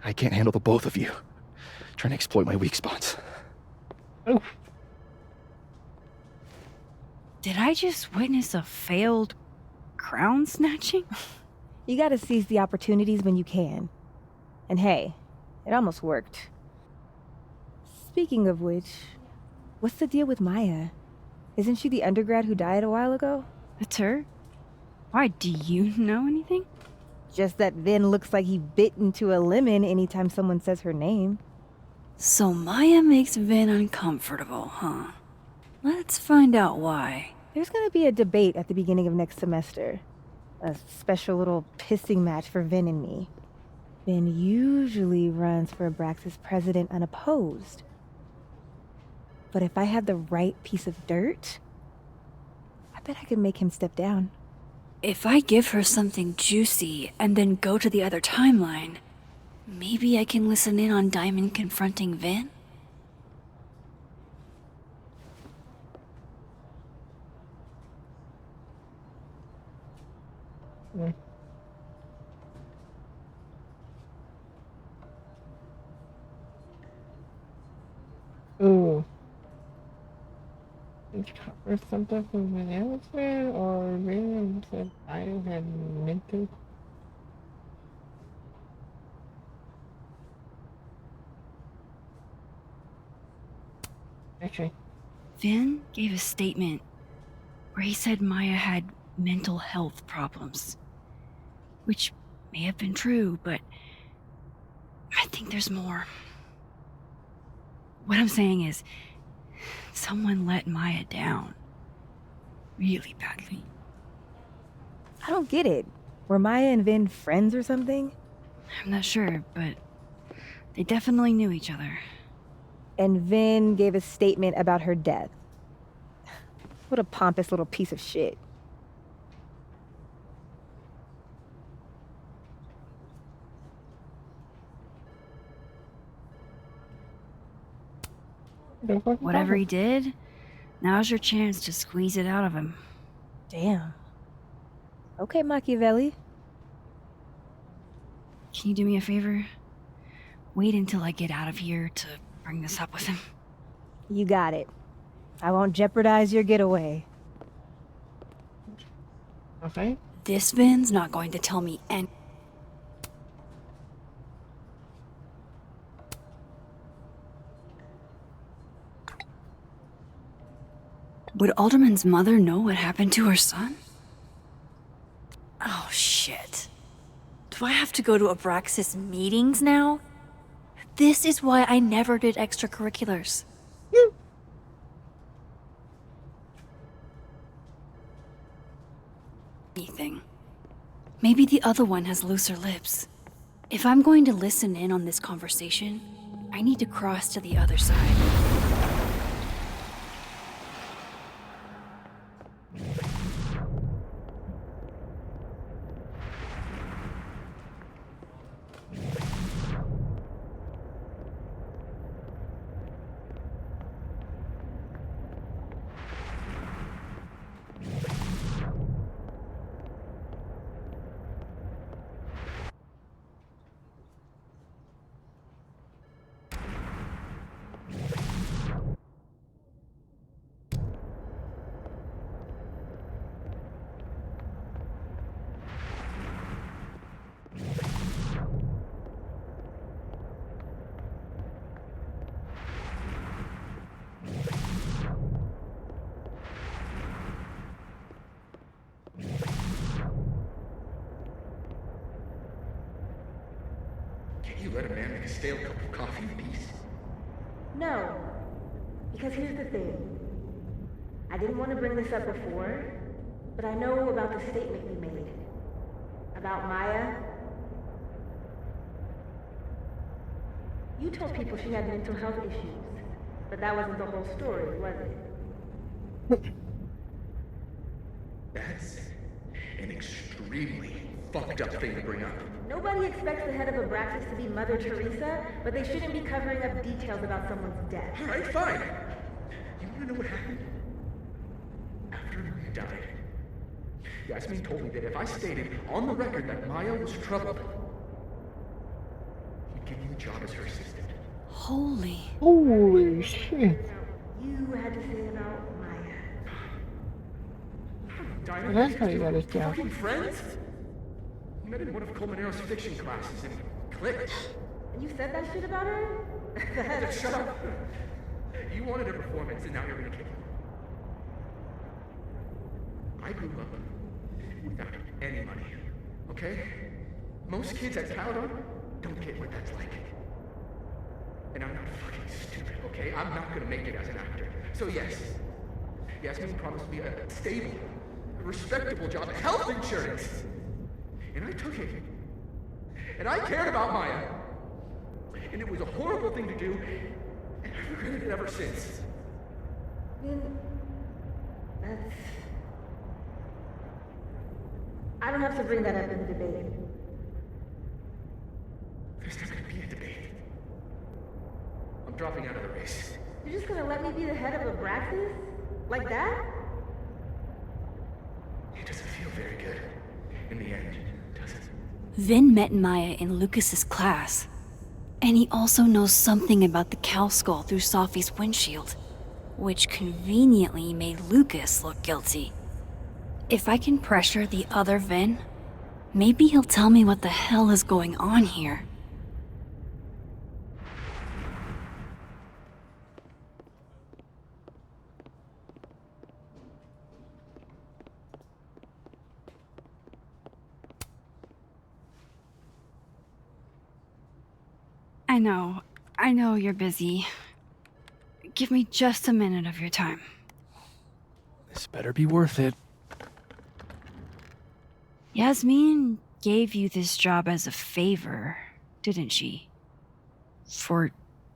Speaker 15: I can't handle the both of you. Trying to exploit my weak spots.
Speaker 2: Did I just witness a failed crown snatching?
Speaker 8: You gotta seize the opportunities when you can. And hey, it almost worked. Speaking of which, what's the deal with Maya? Isn't she the undergrad who died a while ago?
Speaker 7: That's her? Why, do you know anything?
Speaker 8: Just that Vin looks like he bit into a lemon anytime someone says her name.
Speaker 2: So Maya makes Vin uncomfortable, huh? Let's find out why.
Speaker 8: There's gonna be a debate at the beginning of next semester. A special little pissing match for Vin and me. Vin usually runs for Abraxas president unopposed. But if I had the right piece of dirt, I bet I could make him step down.
Speaker 2: If I give her something juicy and then go to the other timeline, maybe I can listen in on Diamond confronting Vin?
Speaker 1: Mm. Ooh. Or something from an announcement, or William said I had mental. Actually,
Speaker 2: Vin gave a statement where he said Maya had mental health problems. Which may have been true, but I think there's more. What I'm saying is, someone let Maya down. Really badly.
Speaker 8: I don't get it. Were Maya and Vin friends or something?
Speaker 2: I'm not sure, but they definitely knew each other.
Speaker 8: And Vin gave a statement about her death. What a pompous little piece of shit.
Speaker 2: Whatever he did, now's your chance to squeeze it out of him.
Speaker 8: Damn. Okay, Machiavelli.
Speaker 2: Can you do me a favor? Wait until I get out of here to bring this up with him.
Speaker 8: You got it. I won't jeopardize your getaway.
Speaker 1: Okay.
Speaker 2: This Vin's not going to tell me any. Would Alderman's mother know what happened to her son? Oh, shit. Do I have to go to Abraxas meetings now? This is why I never did extracurriculars. Anything. Maybe the other one has looser lips. If I'm going to listen in on this conversation, I need to cross to the other side.
Speaker 16: You let a man make a stale cup of coffee in peace?
Speaker 8: No. Because here's the thing. I didn't want to bring this up before, but I know about the statement you made. About Maya. You told people she had mental health issues, but that wasn't the whole story, was it?
Speaker 16: That's an extremely fucked up thing to bring up.
Speaker 8: Nobody expects the head of Abraxas to be Mother Teresa, but they shouldn't be covering up details about someone's death.
Speaker 16: Alright, fine. You wanna know what happened? After Maya died, Yasmin told me that if I stated on the record that Maya was troubled, he'd give me the job as her assistant.
Speaker 2: Holy
Speaker 1: shit.
Speaker 8: You had to say about Maya.
Speaker 16: Diana,
Speaker 1: Well, that's how you got his job.
Speaker 16: fucking friends? We met in one of Colmenaro's fiction classes and clicked.
Speaker 8: And you said that shit about her?
Speaker 16: Shut up. You wanted a performance, and now you're gonna kill it. I grew up without any money, okay? Most kids at Caledon don't get what that's like. And I'm not fucking stupid, okay? I'm not gonna make it as an actor. So yes, Yasmin promised me a stable, respectable job, health insurance. And I took it. And I cared about Maya. And it was a horrible thing to do, and I've regretted it ever since.
Speaker 8: I don't have to bring that up in the debate.
Speaker 16: There's not gonna be a debate. I'm dropping out of the race.
Speaker 8: You're just gonna let me be the head of Abraxas? Like that?
Speaker 16: It doesn't feel very good in the end, does it?
Speaker 2: Vin met Maya in Lucas's class. And he also knows something about the cow skull through Safi's windshield, which conveniently made Lucas look guilty. If I can pressure the other Vin, maybe he'll tell me what the hell is going on here. I know you're busy. Give me just a minute of your time.
Speaker 15: This better be worth it.
Speaker 2: Yasmin gave you this job as a favor, didn't she? For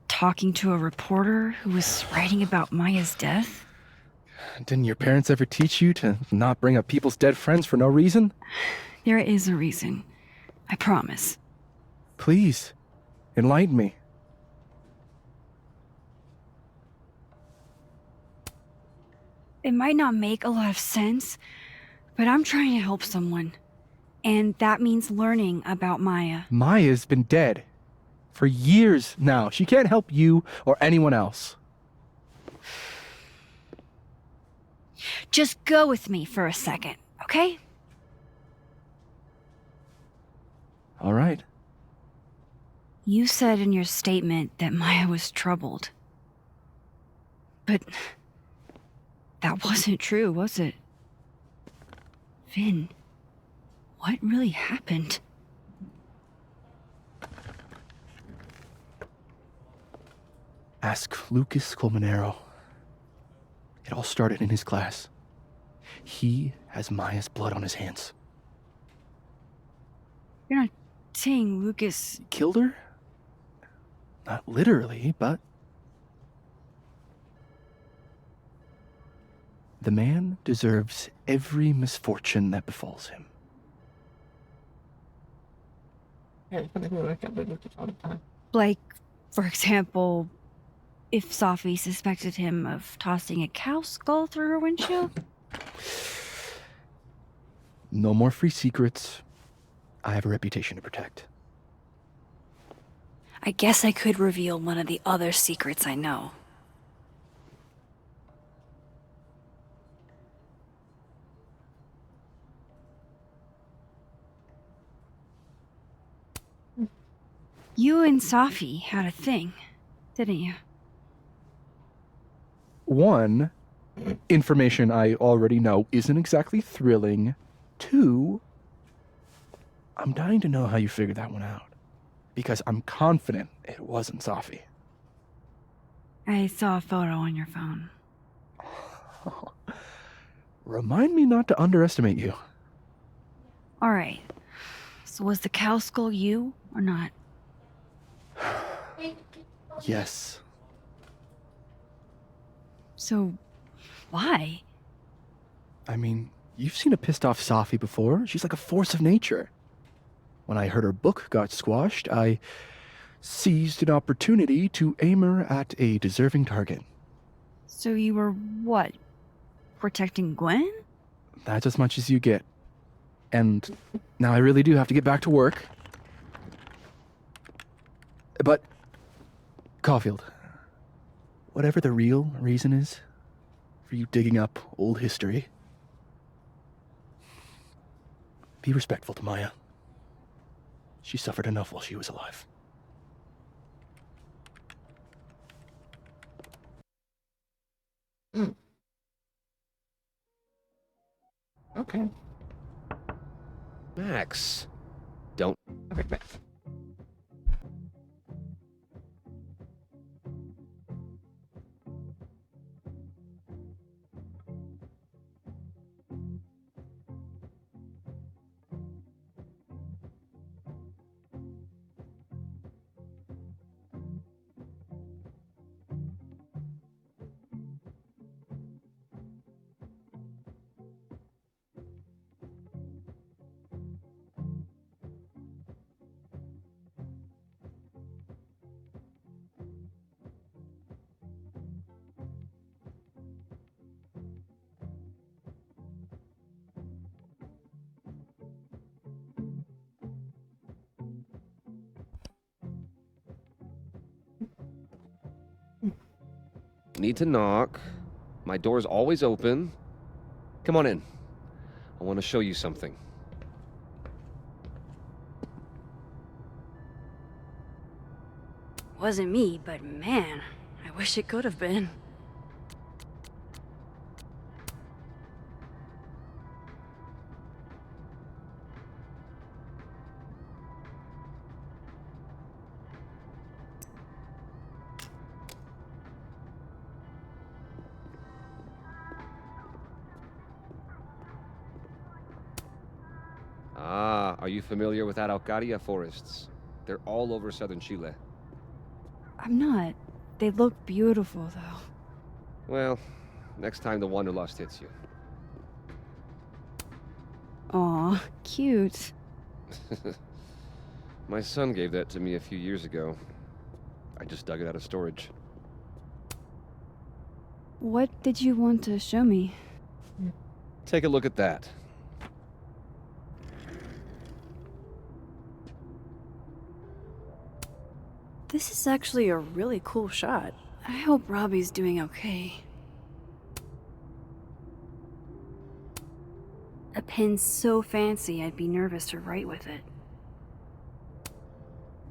Speaker 2: talking to a reporter who was writing about Maya's death?
Speaker 15: Didn't your parents ever teach you to not bring up people's dead friends for no reason?
Speaker 2: There is a reason. I promise.
Speaker 15: Please, enlighten me.
Speaker 2: It might not make a lot of sense, but I'm trying to help someone. And that means learning about Maya.
Speaker 15: Maya's been dead for years now. She can't help you or anyone else.
Speaker 2: Just go with me for a second, okay?
Speaker 15: All right.
Speaker 2: You said in your statement that Maya was troubled. But that wasn't true, was it? Vin, what really happened?
Speaker 15: Ask Lucas Colmenero. It all started in his class. He has Maya's blood on his hands.
Speaker 2: You're not saying Lucas
Speaker 15: Killed her? Not literally, but... The man deserves every misfortune that befalls him.
Speaker 2: Like, for example, if Safi suspected him of tossing a cow skull through her windshield?
Speaker 15: No more free secrets. I have a reputation to protect.
Speaker 2: I guess I could reveal one of the other secrets I know. You and Safi had a thing, didn't you?
Speaker 15: One, information I already know isn't exactly thrilling. Two, I'm dying to know how you figured that one out. Because I'm confident it wasn't Safi.
Speaker 2: I saw a photo on your phone.
Speaker 15: Remind me not to underestimate you.
Speaker 2: Alright. So was the cow skull you, or not?
Speaker 15: Yes.
Speaker 2: So, why?
Speaker 15: I mean, you've seen a pissed off Safi before. She's like a force of nature. When I heard her book got squashed, I seized an opportunity to aim her at a deserving target.
Speaker 2: So you were, what, protecting Gwen?
Speaker 15: That's as much as you get. And now I really do have to get back to work. But, Caulfield, whatever the real reason is for you digging up old history, be respectful to Maya. She suffered enough while she was alive.
Speaker 1: Mm. Okay.
Speaker 17: Max, don't.
Speaker 1: Okay, bye.
Speaker 17: Need to knock. My door's always open. Come on in. I want to show you something.
Speaker 2: Wasn't me, but man, I wish it could have been.
Speaker 17: Ah, are you familiar with Araucaria forests? They're all over southern Chile.
Speaker 2: I'm not. They look beautiful, though.
Speaker 17: Well, next time the wanderlust hits you.
Speaker 2: Aw, cute.
Speaker 17: My son gave that to me a few years ago. I just dug it out of storage.
Speaker 2: What did you want to show me?
Speaker 17: Take a look at that.
Speaker 2: This is actually a really cool shot. I hope Robbie's doing okay. A pen so fancy I'd be nervous to write with it.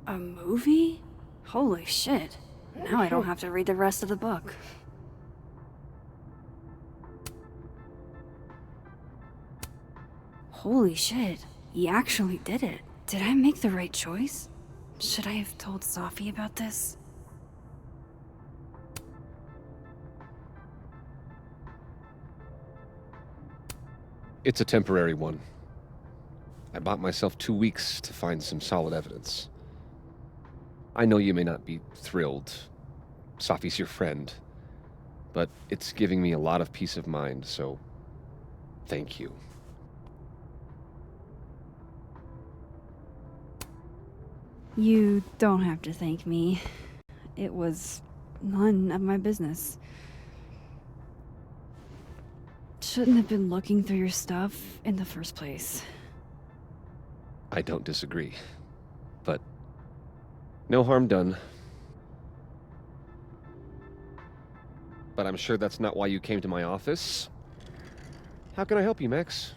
Speaker 2: A movie? Holy shit. Now I don't have to read the rest of the book. Holy shit. He actually did it. Did I make the right choice? Should I have told Safi about this?
Speaker 17: It's a temporary one. I bought myself 2 weeks to find some solid evidence. I know you may not be thrilled. Safi's your friend. But it's giving me a lot of peace of mind, so thank you.
Speaker 2: You don't have to thank me. It was none of my business. Shouldn't have been looking through your stuff in the first place.
Speaker 17: I don't disagree. But no harm done. But I'm sure that's not why you came to my office. How can I help you, Max?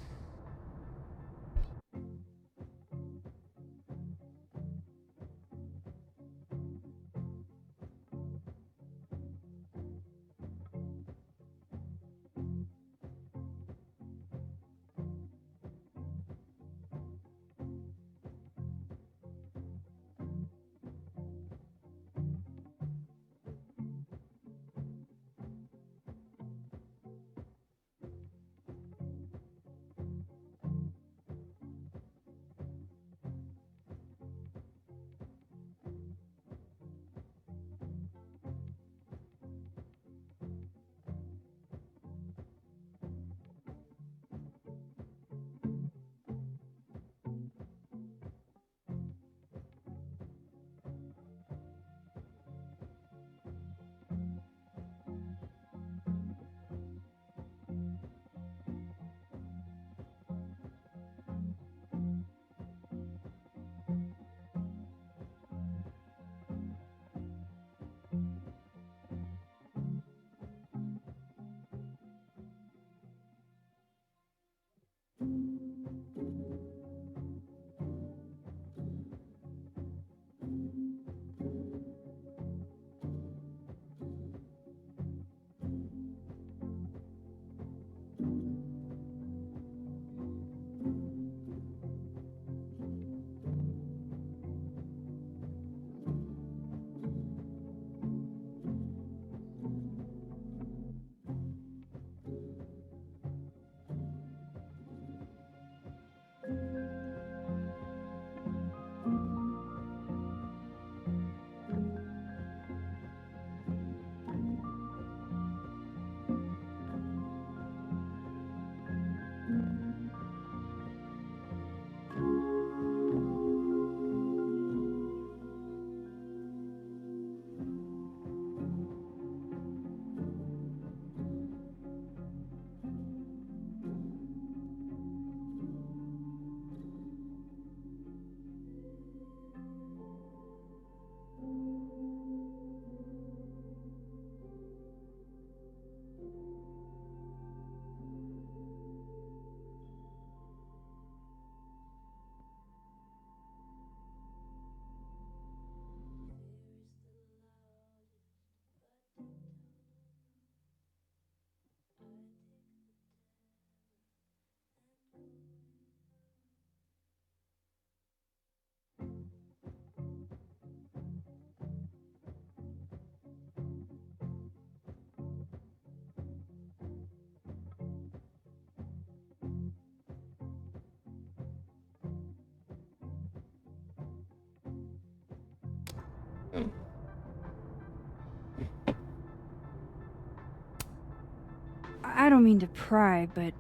Speaker 7: don't mean to pry, but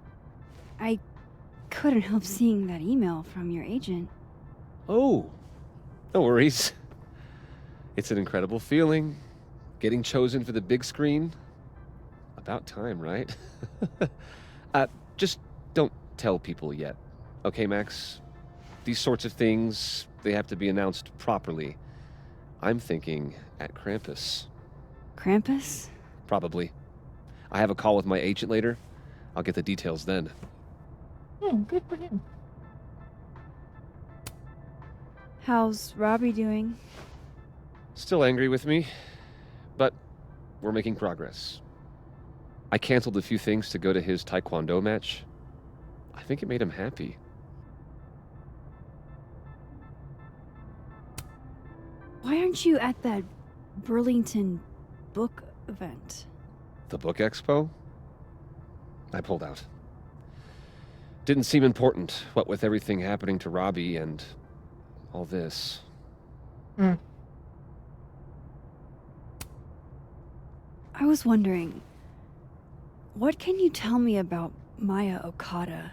Speaker 7: I couldn't help seeing that email from your agent.
Speaker 17: Oh, no worries. It's an incredible feeling. Getting chosen for the big screen. About time, right? Just don't tell people yet. Okay, Max? These sorts of things, they have to be announced properly. I'm thinking at Krampus.
Speaker 7: Krampus?
Speaker 17: Probably. I have a call with my agent later. I'll get the details then.
Speaker 1: Good for him.
Speaker 7: How's Robbie doing?
Speaker 17: Still angry with me, but we're making progress. I canceled a few things to go to his taekwondo match. I think it made him happy.
Speaker 7: Why aren't you at that Burlington book event?
Speaker 17: The book expo? I pulled out. Didn't seem important, what with everything happening to Robbie and all this.
Speaker 7: I was wondering, what can you tell me about Maya Okada?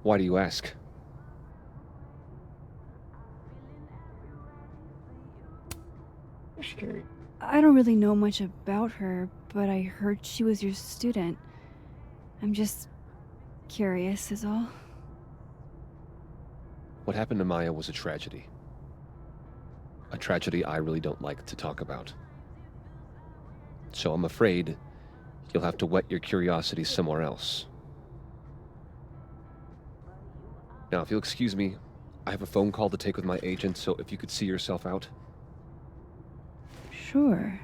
Speaker 17: Why do you ask?
Speaker 7: I don't really know much about her, but I heard she was your student. I'm just curious is all.
Speaker 17: What happened to Maya was a tragedy. A tragedy I really don't like to talk about. So I'm afraid you'll have to whet your curiosity somewhere else. Now, if you'll excuse me, I have a phone call to take with my agent, so if you could see yourself out.
Speaker 7: Sure.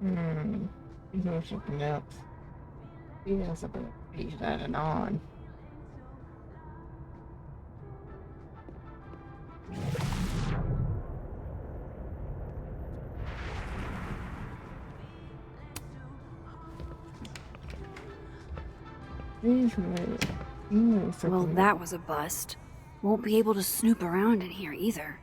Speaker 1: You know something else. He knows something. He's adding on.
Speaker 2: Well, that was a bust. Won't be able to snoop around in here either.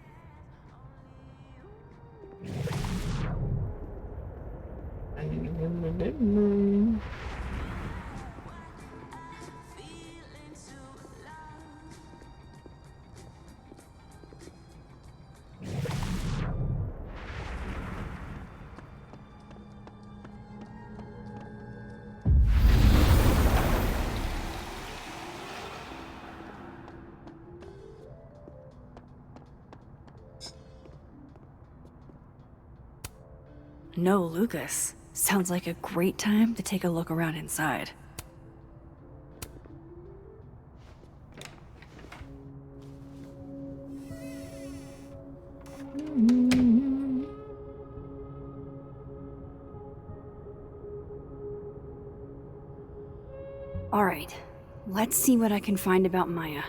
Speaker 2: No, Lucas. Sounds like a great time to take a look around inside. Alright, let's see what I can find about Maya.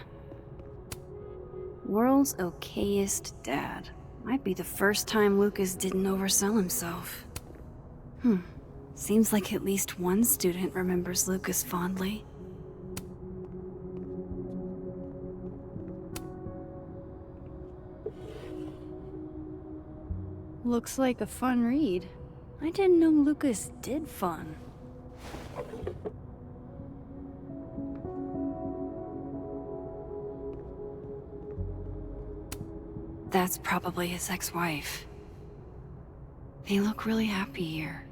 Speaker 2: World's okayest dad. Might be the first time Lucas didn't oversell himself. Seems like at least one student remembers Lucas fondly.
Speaker 7: Looks like a fun read.
Speaker 2: I didn't know Lucas did fun. That's probably his ex-wife. They look really happy here.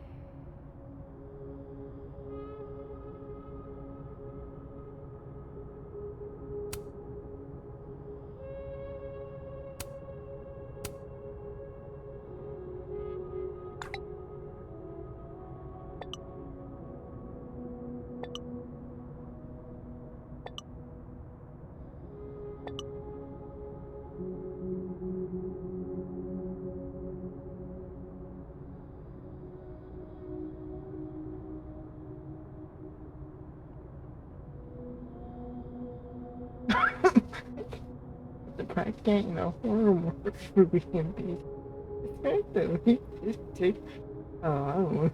Speaker 1: The fact that no horror movies would be in these. The fact that we just take. Oh, I don't know.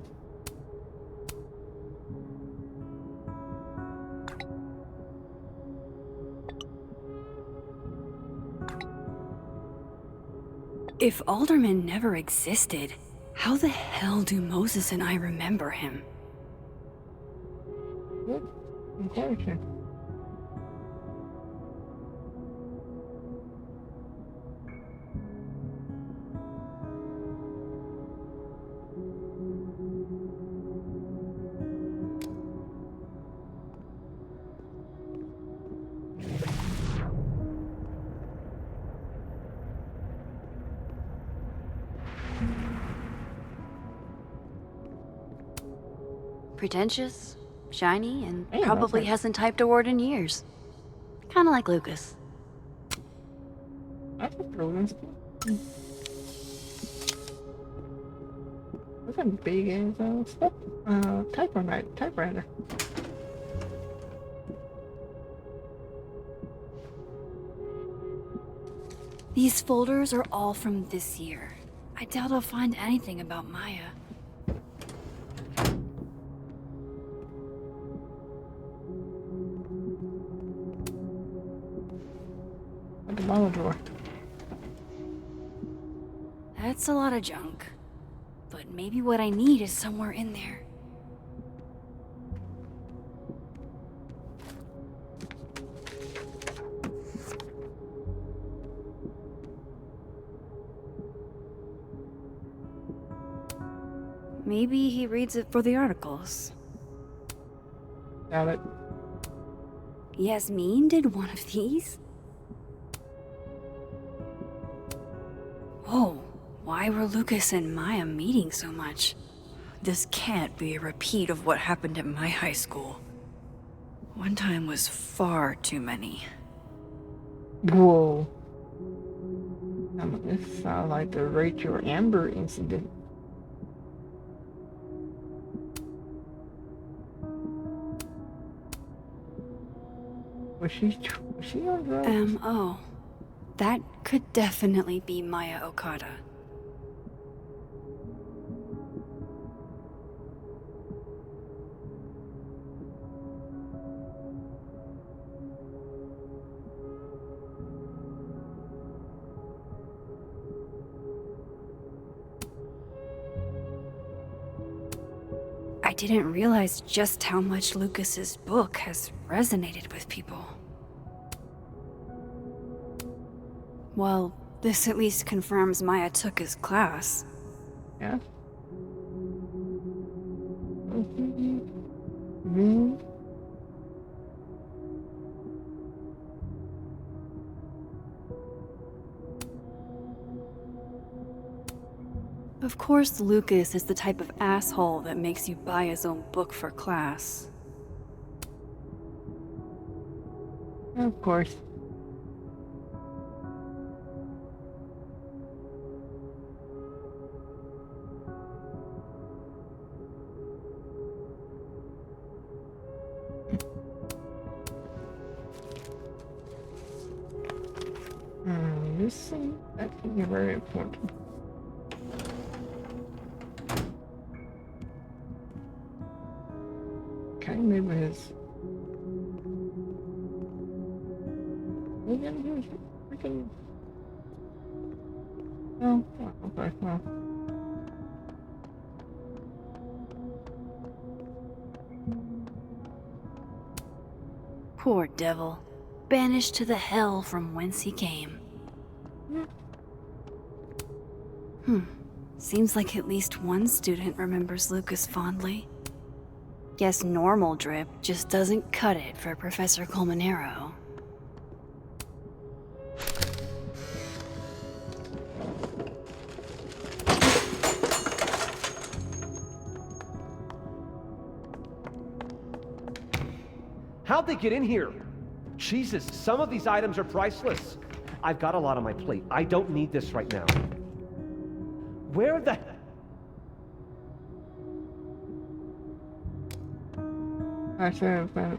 Speaker 2: If Alderman never existed, How the hell do Moses and I remember him?
Speaker 1: Good question.
Speaker 2: Pretentious, shiny, and
Speaker 1: Damn,
Speaker 2: probably
Speaker 1: okay.
Speaker 2: hasn't typed a word in years. Kinda like Lucas.
Speaker 1: That's a brilliant. That's a big ass stuff. Typewriter.
Speaker 2: These folders are all from this year. I doubt I'll find anything about Maya.
Speaker 1: At the bottom drawer.
Speaker 2: That's a lot of junk. But maybe what I need is somewhere in there. Maybe he reads it for the articles.
Speaker 1: Got it.
Speaker 2: Yasmin did one of these? Whoa, why were Lucas and Maya meeting so much? This can't be a repeat of what happened at my high school. One time was far too many.
Speaker 1: Whoa. This sounds like the Rachel Amber incident. Was she on drugs?
Speaker 2: M.O. That could definitely be Maya Okada. I didn't realize just how much Lucas's book has resonated with people. Well, this at least confirms Maya took his class.
Speaker 1: Yeah.
Speaker 2: Of course, Lucas is the type of asshole that makes you buy his own book for class.
Speaker 1: Of course. This thing, that can be very important. Okay, maybe his. Again, here's freaking. Oh, okay, well.
Speaker 2: Poor devil. Banished to the hell from whence he came. Seems like at least one student remembers Lucas fondly. Guess normal drip just doesn't cut it for Professor Colmenero.
Speaker 18: How'd they get in here? Jesus, some of these items are priceless. I've got a lot on my plate. I don't need this right now. Where the...
Speaker 1: I should have been.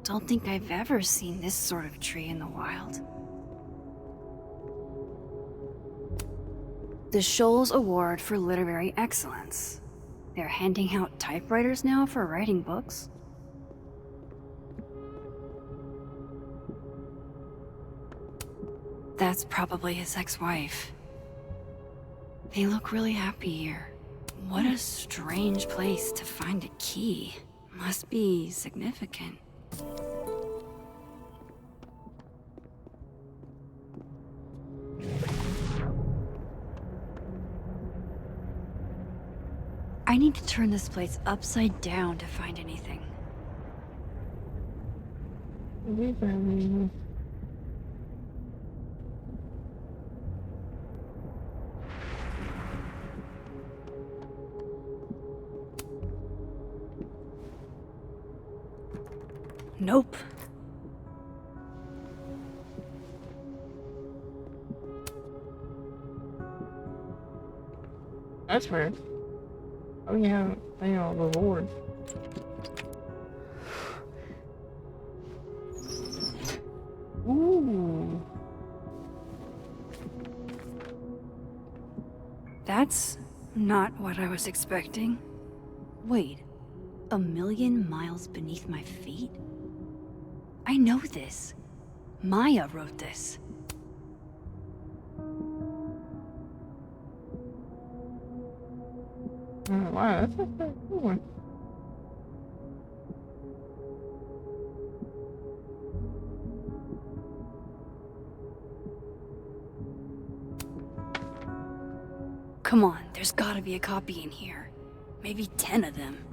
Speaker 2: Don't think I've ever seen this sort of tree in the wild. The Scholes Award for Literary Excellence. They're handing out typewriters now for writing books. That's probably his ex-wife. They look really happy here. What a strange place to find a key. Must be significant. I need to turn this place upside down to find anything. Nope.
Speaker 1: That's weird. Oh yeah, reward. Ooh.
Speaker 2: That's not what I was expecting. Wait, 1,000,000 miles beneath my feet? I know this. Maya wrote this.
Speaker 1: Wow, that's a pretty cool one.
Speaker 2: Come on, there's gotta be a copy in here. Maybe 10 of them.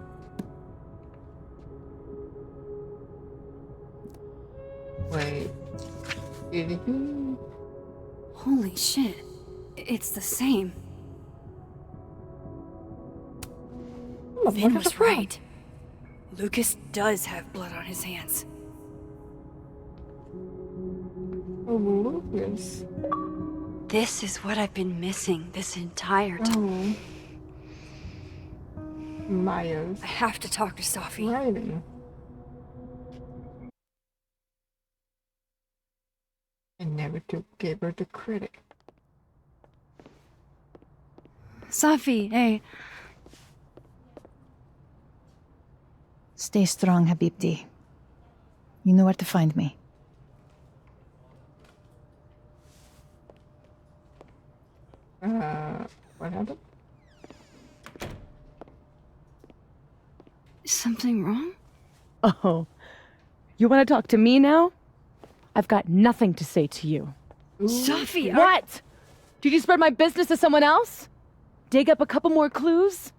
Speaker 1: Wait. Did he?
Speaker 2: Holy shit. It's the same. Vin was right. Lucas does have blood on his hands.
Speaker 1: Oh, Lucas.
Speaker 2: This is what I've been missing this entire time.
Speaker 1: Maya's.
Speaker 2: I have to talk to Safi.
Speaker 1: Writing. And never gave her the credit.
Speaker 2: Safi, hey.
Speaker 13: Stay strong, Habibti. You know where to find me.
Speaker 1: What happened?
Speaker 2: Is something wrong?
Speaker 19: Oh, you want to talk to me now? I've got nothing to say to you.
Speaker 2: Safi,
Speaker 19: What? Did you spread my business to someone else? Dig up a couple more clues?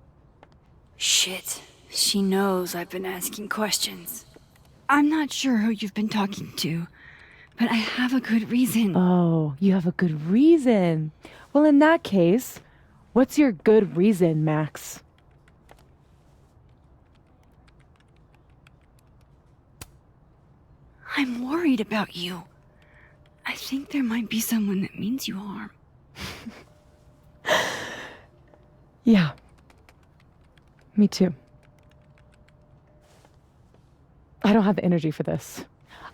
Speaker 2: Shit. She knows I've been asking questions. I'm not sure who you've been talking to, but I have a good reason.
Speaker 19: Oh, you have a good reason. Well, in that case, what's your good reason, Max?
Speaker 2: I'm worried about you. I think there might be someone that means you harm.
Speaker 19: Yeah. Me too. I don't have the energy for this.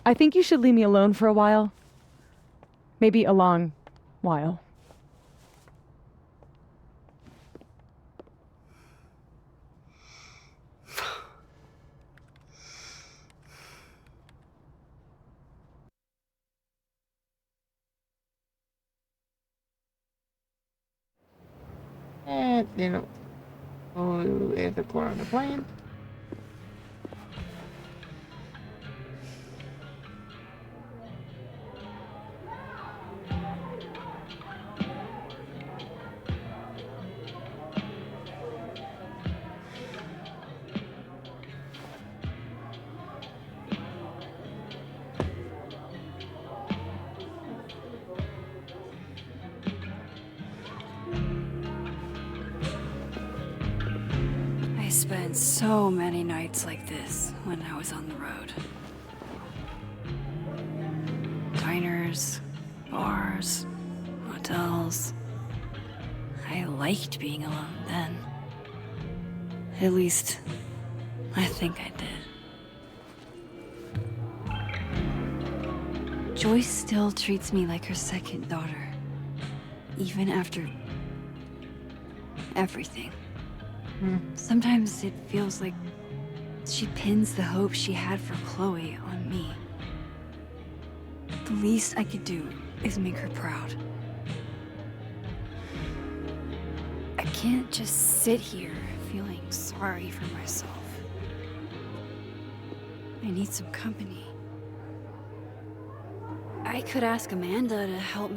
Speaker 19: I think you should leave me alone for a while. Maybe a long while.
Speaker 1: And you know, who is the core of the plan?
Speaker 2: I spent so many nights like this when I was on the road. Diners, bars, hotels. I liked being alone then. At least, I think I did. Joyce still treats me like her second daughter, even after everything. Sometimes it feels like she pins the hope she had for Chloe on me. The least I could do is make her proud. I can't just sit here feeling sorry for myself. I need some company. I could ask Amanda to help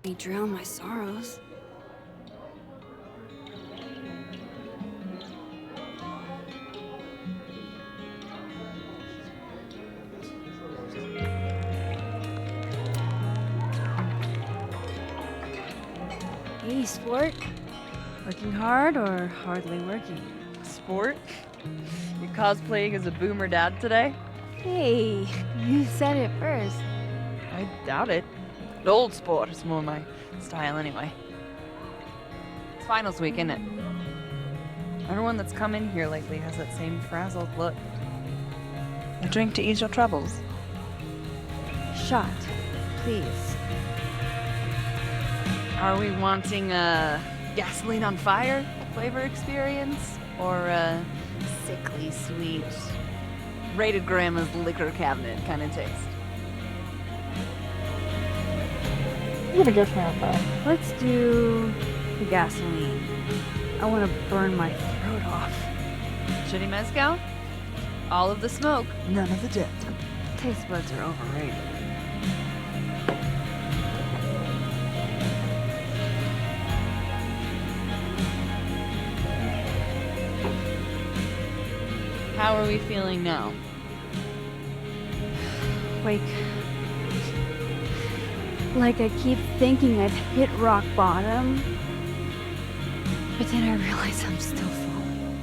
Speaker 2: me drown my sorrows. Hey, sport. Working hard or hardly working?
Speaker 14: Sport? You cosplaying as a boomer dad today?
Speaker 2: Hey, you said it first.
Speaker 14: I doubt it. Old sport is more my style anyway. It's finals week, isn't it? Everyone that's come in here lately has that same frazzled look. A drink to ease your troubles.
Speaker 2: Shot, please.
Speaker 14: Are we wanting a gasoline on fire flavor experience? Or a sickly sweet, rated grandma's liquor cabinet kind of taste?
Speaker 1: I'm gonna go for that.
Speaker 2: Let's do the gasoline. I want to burn my throat off.
Speaker 14: Shitty mezcal? All of the smoke, none of the dip.
Speaker 2: Taste buds are overrated.
Speaker 14: How are we feeling now?
Speaker 2: Like I keep thinking I've hit rock bottom, but then I realize I'm still falling.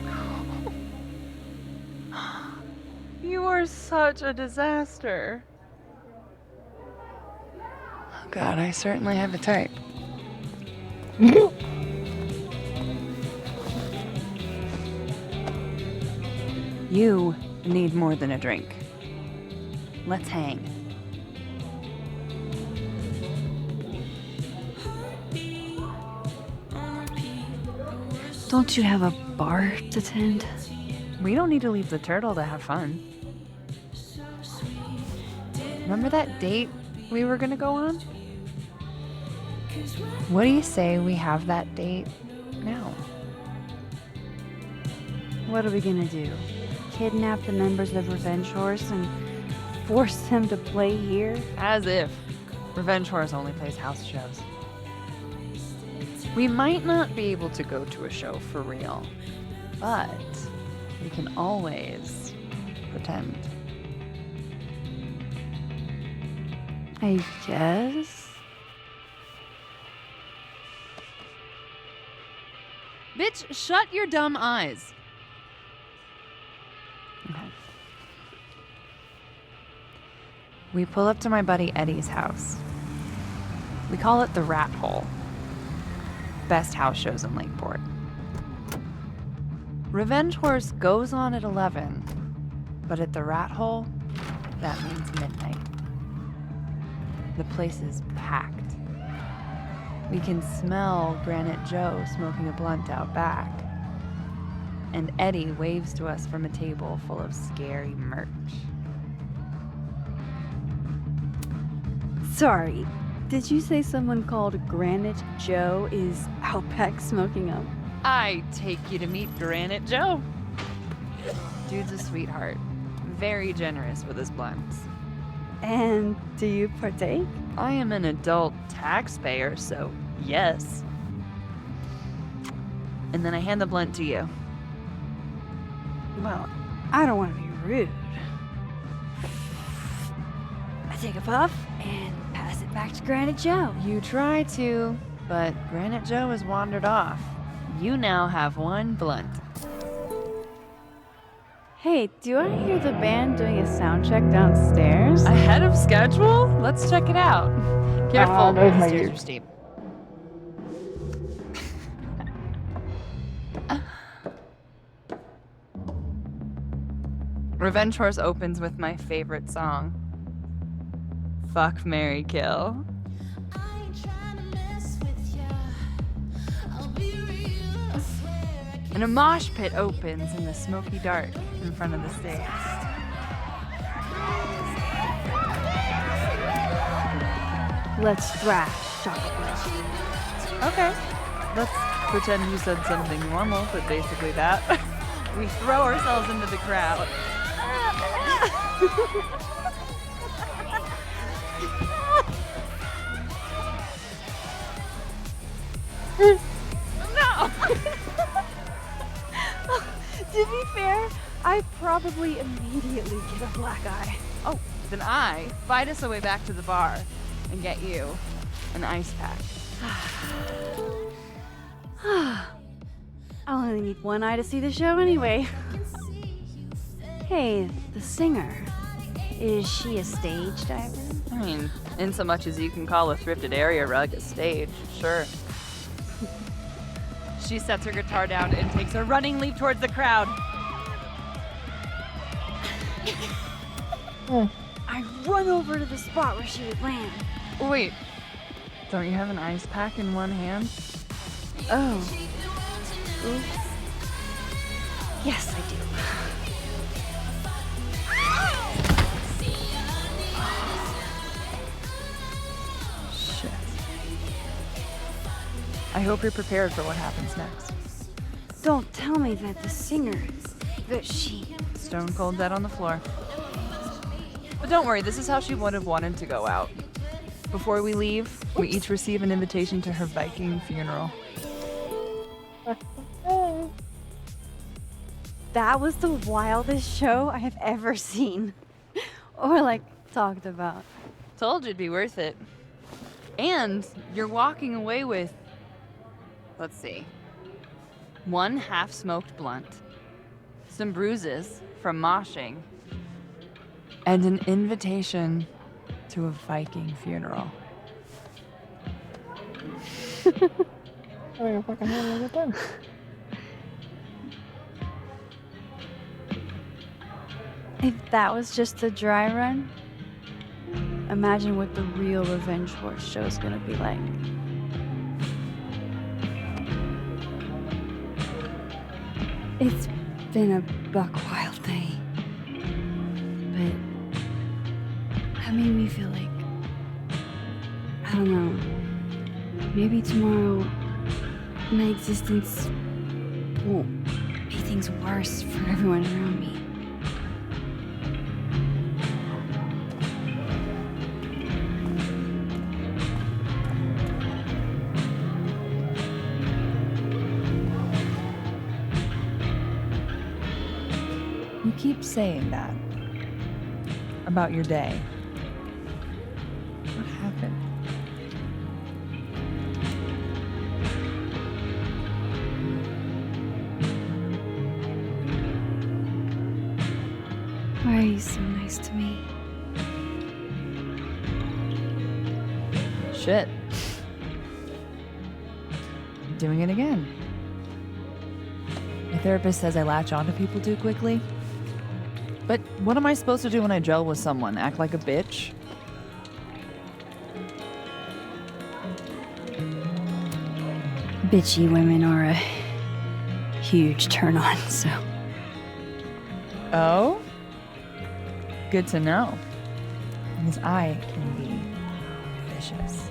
Speaker 14: You are such a disaster. Oh God, I certainly have a type. You need more than a drink. Let's hang.
Speaker 2: Don't you have a bar to tend?
Speaker 14: We don't need to leave the turtle to have fun. Remember that date we were gonna go on? What do you say we have that date now?
Speaker 2: What are we gonna do? Kidnap the members of Revenge Horse and force them to play here?
Speaker 14: As if. Revenge Horse only plays house shows. We might not be able to go to a show for real, but we can always pretend.
Speaker 2: I guess.
Speaker 14: Bitch, shut your dumb eyes. Okay. We pull up to my buddy Eddie's house. We call it the Rat Hole. Best house shows in Lakeport. Revenge Horse goes on at 11, but at the Rat Hole, that means midnight. The place is packed. We can smell Granite Joe smoking a blunt out back. And Eddie waves to us from a table full of scary merch.
Speaker 2: Sorry, did you say someone called Granite Joe is out back smoking up?
Speaker 14: I take you to meet Granite Joe. Dude's a sweetheart. Very generous with his blunts.
Speaker 2: And do you partake?
Speaker 14: I am an adult taxpayer, so yes. And then I hand the blunt to you.
Speaker 2: Well, I don't want to be rude. I take a puff and pass it back to Granite Joe.
Speaker 14: You try to, but Granite Joe has wandered off. You now have one blunt.
Speaker 2: Hey, do I hear the band doing a sound check downstairs?
Speaker 14: Ahead of schedule? Let's check it out. Careful,
Speaker 1: there's my
Speaker 14: the stairs
Speaker 1: dude.
Speaker 14: are steep. Revenge Horse opens with my favorite song. Fuck, Marry, Kill. And a mosh pit opens in the smoky dark in front of the stage.
Speaker 7: Let's thrash, Shaka.
Speaker 14: Okay. Let's pretend you said something normal, but basically that. We throw ourselves into the crowd.
Speaker 7: No! To be fair, I probably immediately get a black eye.
Speaker 14: Oh, then I fight us a way back to the bar and get you an ice pack.
Speaker 7: I'll only need one eye to see the show anyway. Hey, the singer. Is she a stage diver?
Speaker 14: I mean, in so much as you can call a thrifted area rug a stage, sure. She sets her guitar down and takes a running leap towards the crowd.
Speaker 7: I run over to the spot where she would land.
Speaker 14: Wait, don't you have an ice pack in one hand?
Speaker 7: Oh. Oops. Yes, I do.
Speaker 14: Shit. I hope you're prepared for what happens next.
Speaker 7: Don't tell me that the singer, that she...
Speaker 14: Stone cold dead on the floor. But don't worry, this is how she would have wanted to go out. Before we leave, we each receive an invitation to her Viking funeral.
Speaker 7: That was the wildest show I have ever seen. Or, like, talked about.
Speaker 14: Told you it'd be worth it. And you're walking away with, let's see, 1 half-smoked blunt, some bruises from moshing, and an invitation to a Viking funeral.
Speaker 7: If that was just a dry run, imagine what the real Revenge Horse show is gonna be like. It's been a buck wild day, but that made me feel like, I don't know, maybe tomorrow my existence won't make things worse for everyone around me.
Speaker 14: You keep saying that about your day. What happened?
Speaker 7: Why are you so nice to me?
Speaker 14: Shit. Doing it again. My therapist says I latch onto people too quickly. But what am I supposed to do when I gel with someone? Act like a bitch?
Speaker 7: Bitchy women are a huge turn on, so.
Speaker 14: Oh? Good to know. Because I can be vicious.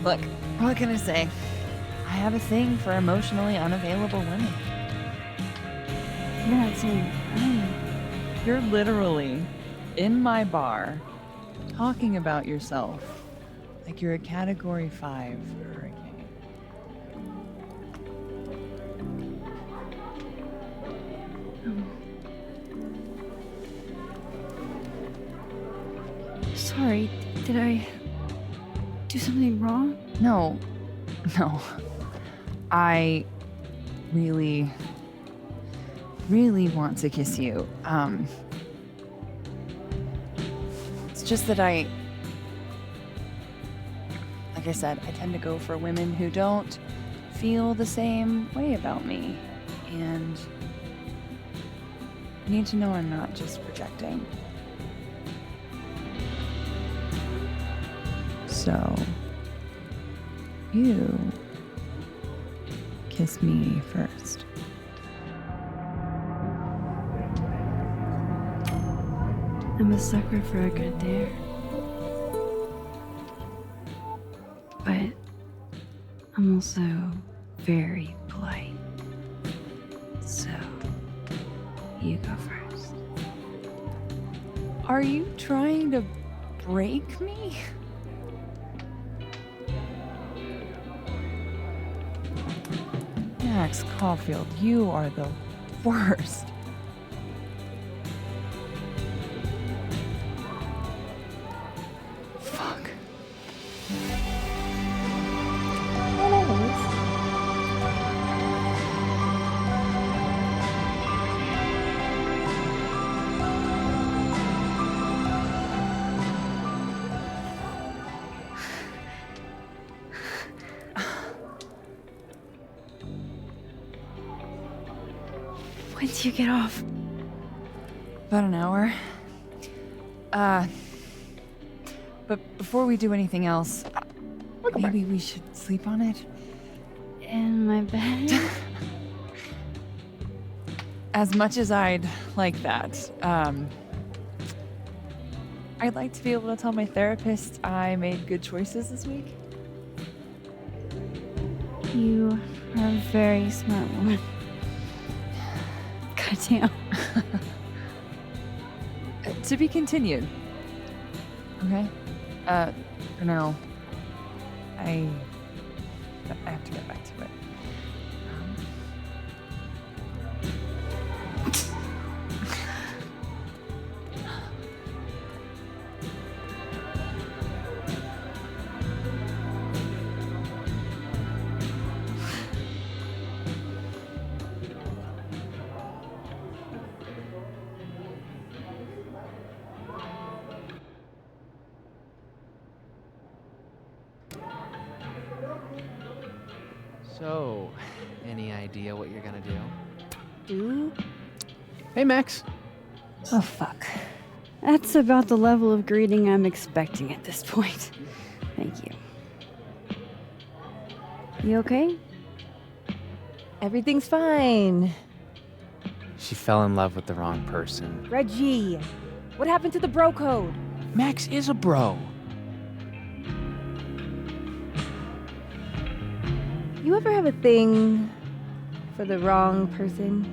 Speaker 14: Look, what can I say? I have a thing for emotionally unavailable women.
Speaker 7: You're not saying I'm...
Speaker 14: You're literally in my bar talking about yourself like you're a Category 5 hurricane.
Speaker 7: Sorry, did I do something wrong?
Speaker 14: No. I really want to kiss you. It's just that like I said, I tend to go for women who don't feel the same way about me. And I need to know I'm not just projecting. So, you kiss me first.
Speaker 7: I'm a sucker for a good dare. But I'm also very polite. So, you go first.
Speaker 14: Are you trying to break me? Max Caulfield, you are the worst. Fuck.
Speaker 7: When do you get off?
Speaker 14: About an hour. But before we do anything else, maybe we should sleep on it.
Speaker 7: In my bed?
Speaker 14: As much as I'd like that, I'd like to be able to tell my therapist I made good choices this week.
Speaker 7: You are a very smart woman. Goddamn.
Speaker 14: To be continued. Okay? For now, I have to get back to it.
Speaker 20: So, any idea what you're gonna do?
Speaker 8: Do?
Speaker 20: Hey, Max.
Speaker 7: Oh, fuck. That's about the level of greeting I'm expecting at this point. Thank you. You okay?
Speaker 8: Everything's fine.
Speaker 20: She fell in love with the wrong person.
Speaker 8: Reggie, what happened to the bro code?
Speaker 20: Max is a bro.
Speaker 8: You ever have a thing for the wrong person?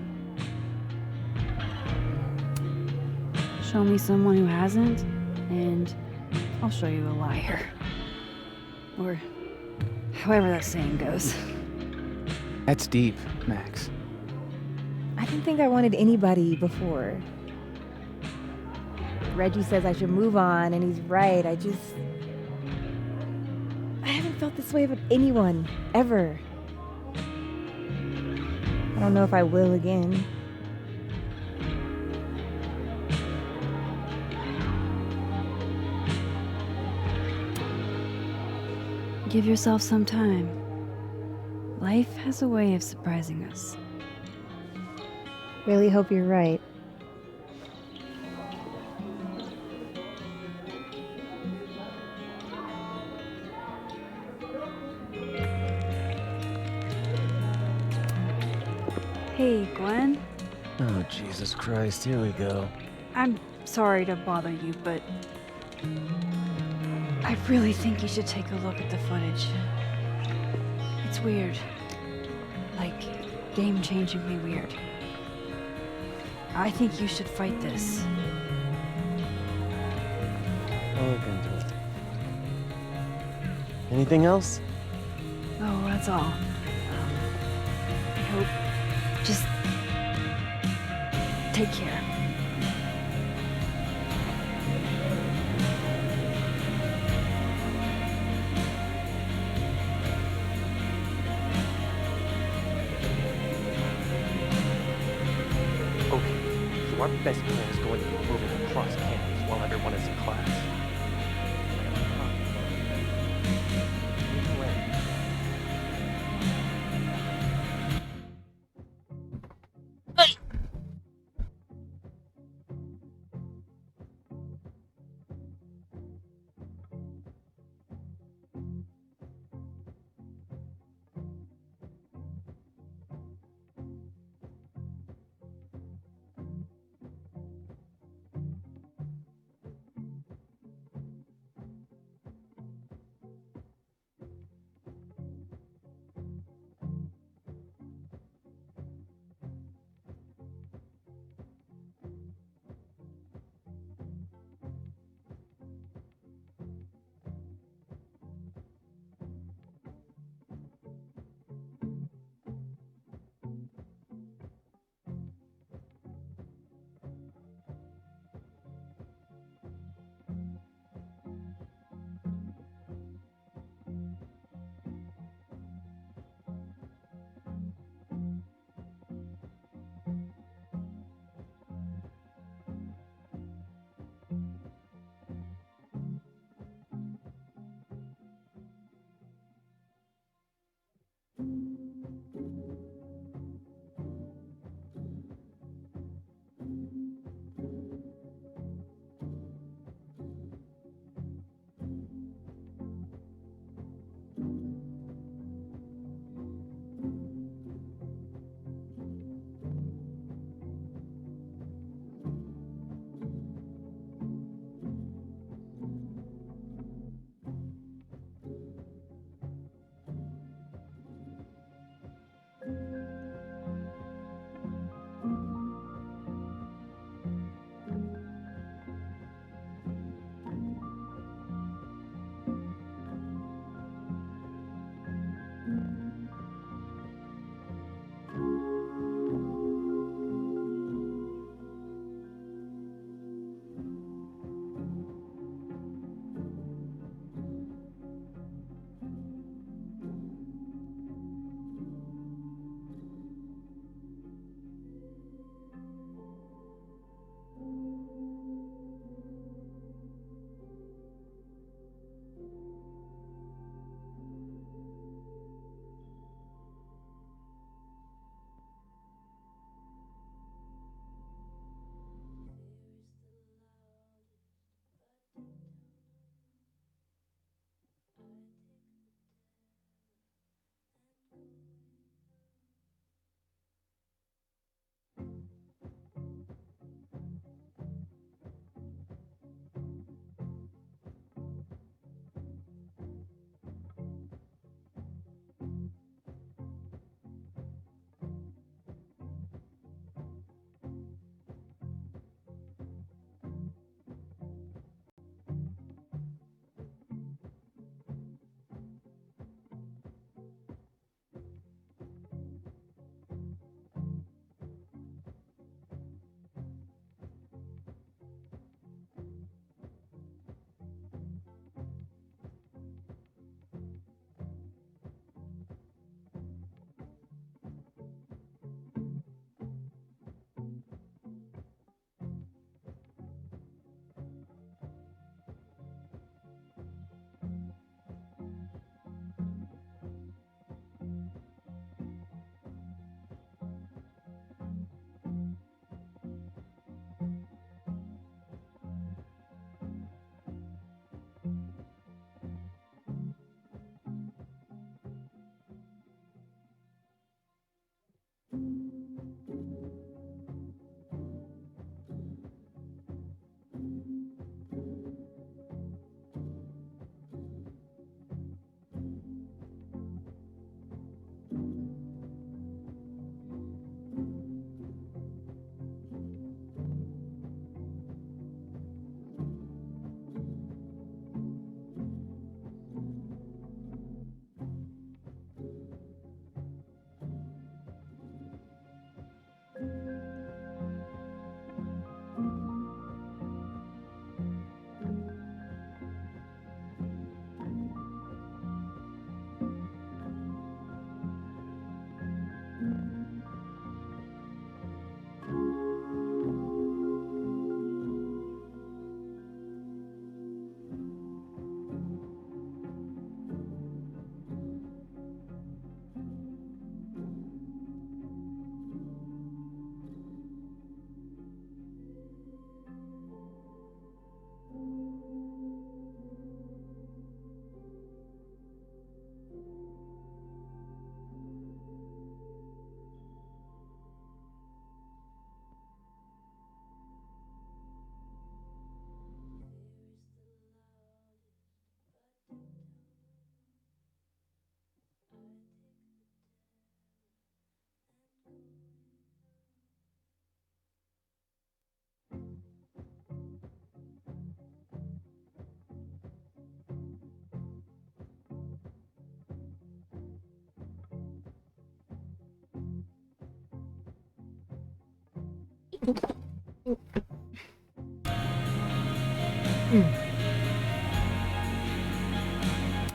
Speaker 7: Show me someone who hasn't, and I'll show you a liar. Or however that saying goes.
Speaker 20: That's deep, Max.
Speaker 8: I didn't think I wanted anybody before. Reggie says I should move on, and he's right. I haven't felt this way about anyone, ever. I don't know if I will again.
Speaker 7: Give yourself some time. Life has a way of surprising us.
Speaker 8: Really hope you're right.
Speaker 7: Hey, Gwen.
Speaker 12: Oh, Jesus Christ, here we go.
Speaker 7: I'm sorry to bother you, but I really think you should take a look at the footage. It's weird. Like, game-changingly weird. I think you should fight this.
Speaker 12: I'll look into it. Anything else?
Speaker 7: Oh, that's all. I hope. Just take care.
Speaker 18: Okay, so our best plan is going to be moving across campus while everyone is in class.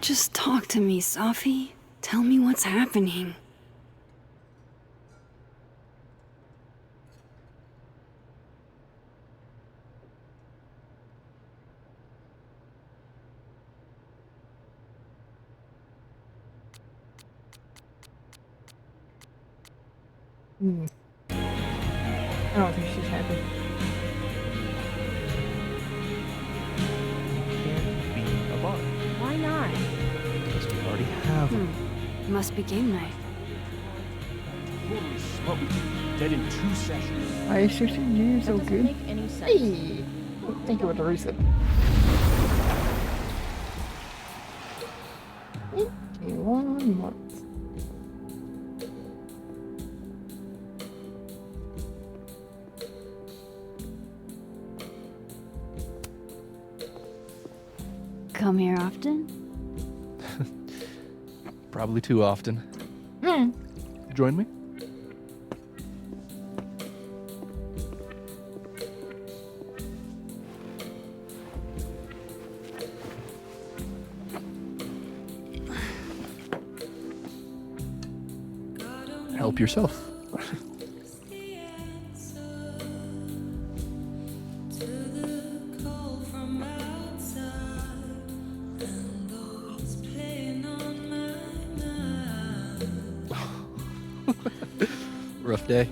Speaker 2: Just talk to me, Safi. Tell me what's happening.
Speaker 1: I don't think she's happy.
Speaker 15: Can't be a bar.
Speaker 8: Why not?
Speaker 15: Because we already have them.
Speaker 2: Must be game night.
Speaker 18: Holy smoke. Dead in 2 sessions.
Speaker 1: I 16 years so good.
Speaker 11: Make any sense.
Speaker 1: Hey! Thank you for the reset. Okay, 1 month.
Speaker 2: Come here often?
Speaker 15: Probably too often.
Speaker 1: Hmm.
Speaker 15: Join me? Help yourself. Rough day.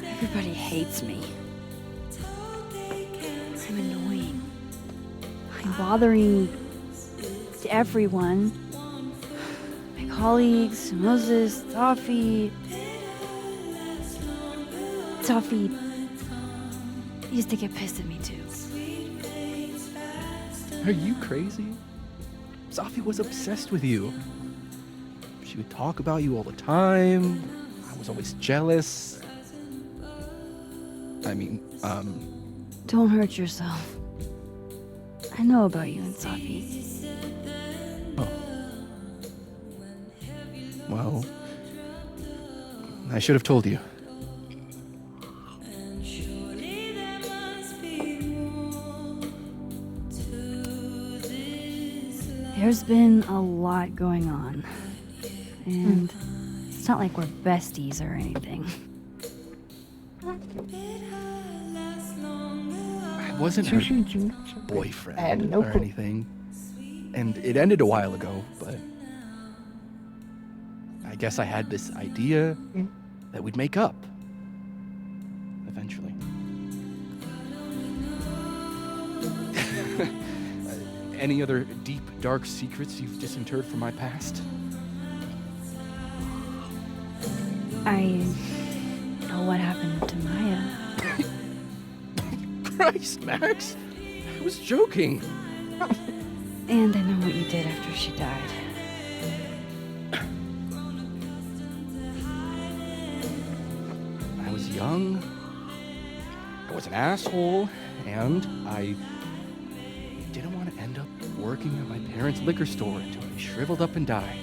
Speaker 2: Everybody hates me. I'm annoying. I'm bothering everyone. My colleagues, Moses, Safi. Safi used to get pissed at me too.
Speaker 15: Are you crazy? Safi was obsessed with you. She would talk about you all the time. I was always jealous. I mean,
Speaker 2: Don't hurt yourself. I know about you and Safi.
Speaker 15: Well, I should have told you.
Speaker 2: There's been a lot going on. And it's not like we're besties or anything.
Speaker 15: I wasn't her boyfriend or anything. And it ended a while ago, but I guess I had this idea that we'd make up. Eventually. Any other deep, dark secrets you've disinterred from my past?
Speaker 2: I know what happened to Maya.
Speaker 15: Christ, Max! I was joking.
Speaker 2: And I know what you did after she died.
Speaker 15: I was young, I was an asshole, and I didn't want to end up working at my parents' liquor store until they shriveled up and died.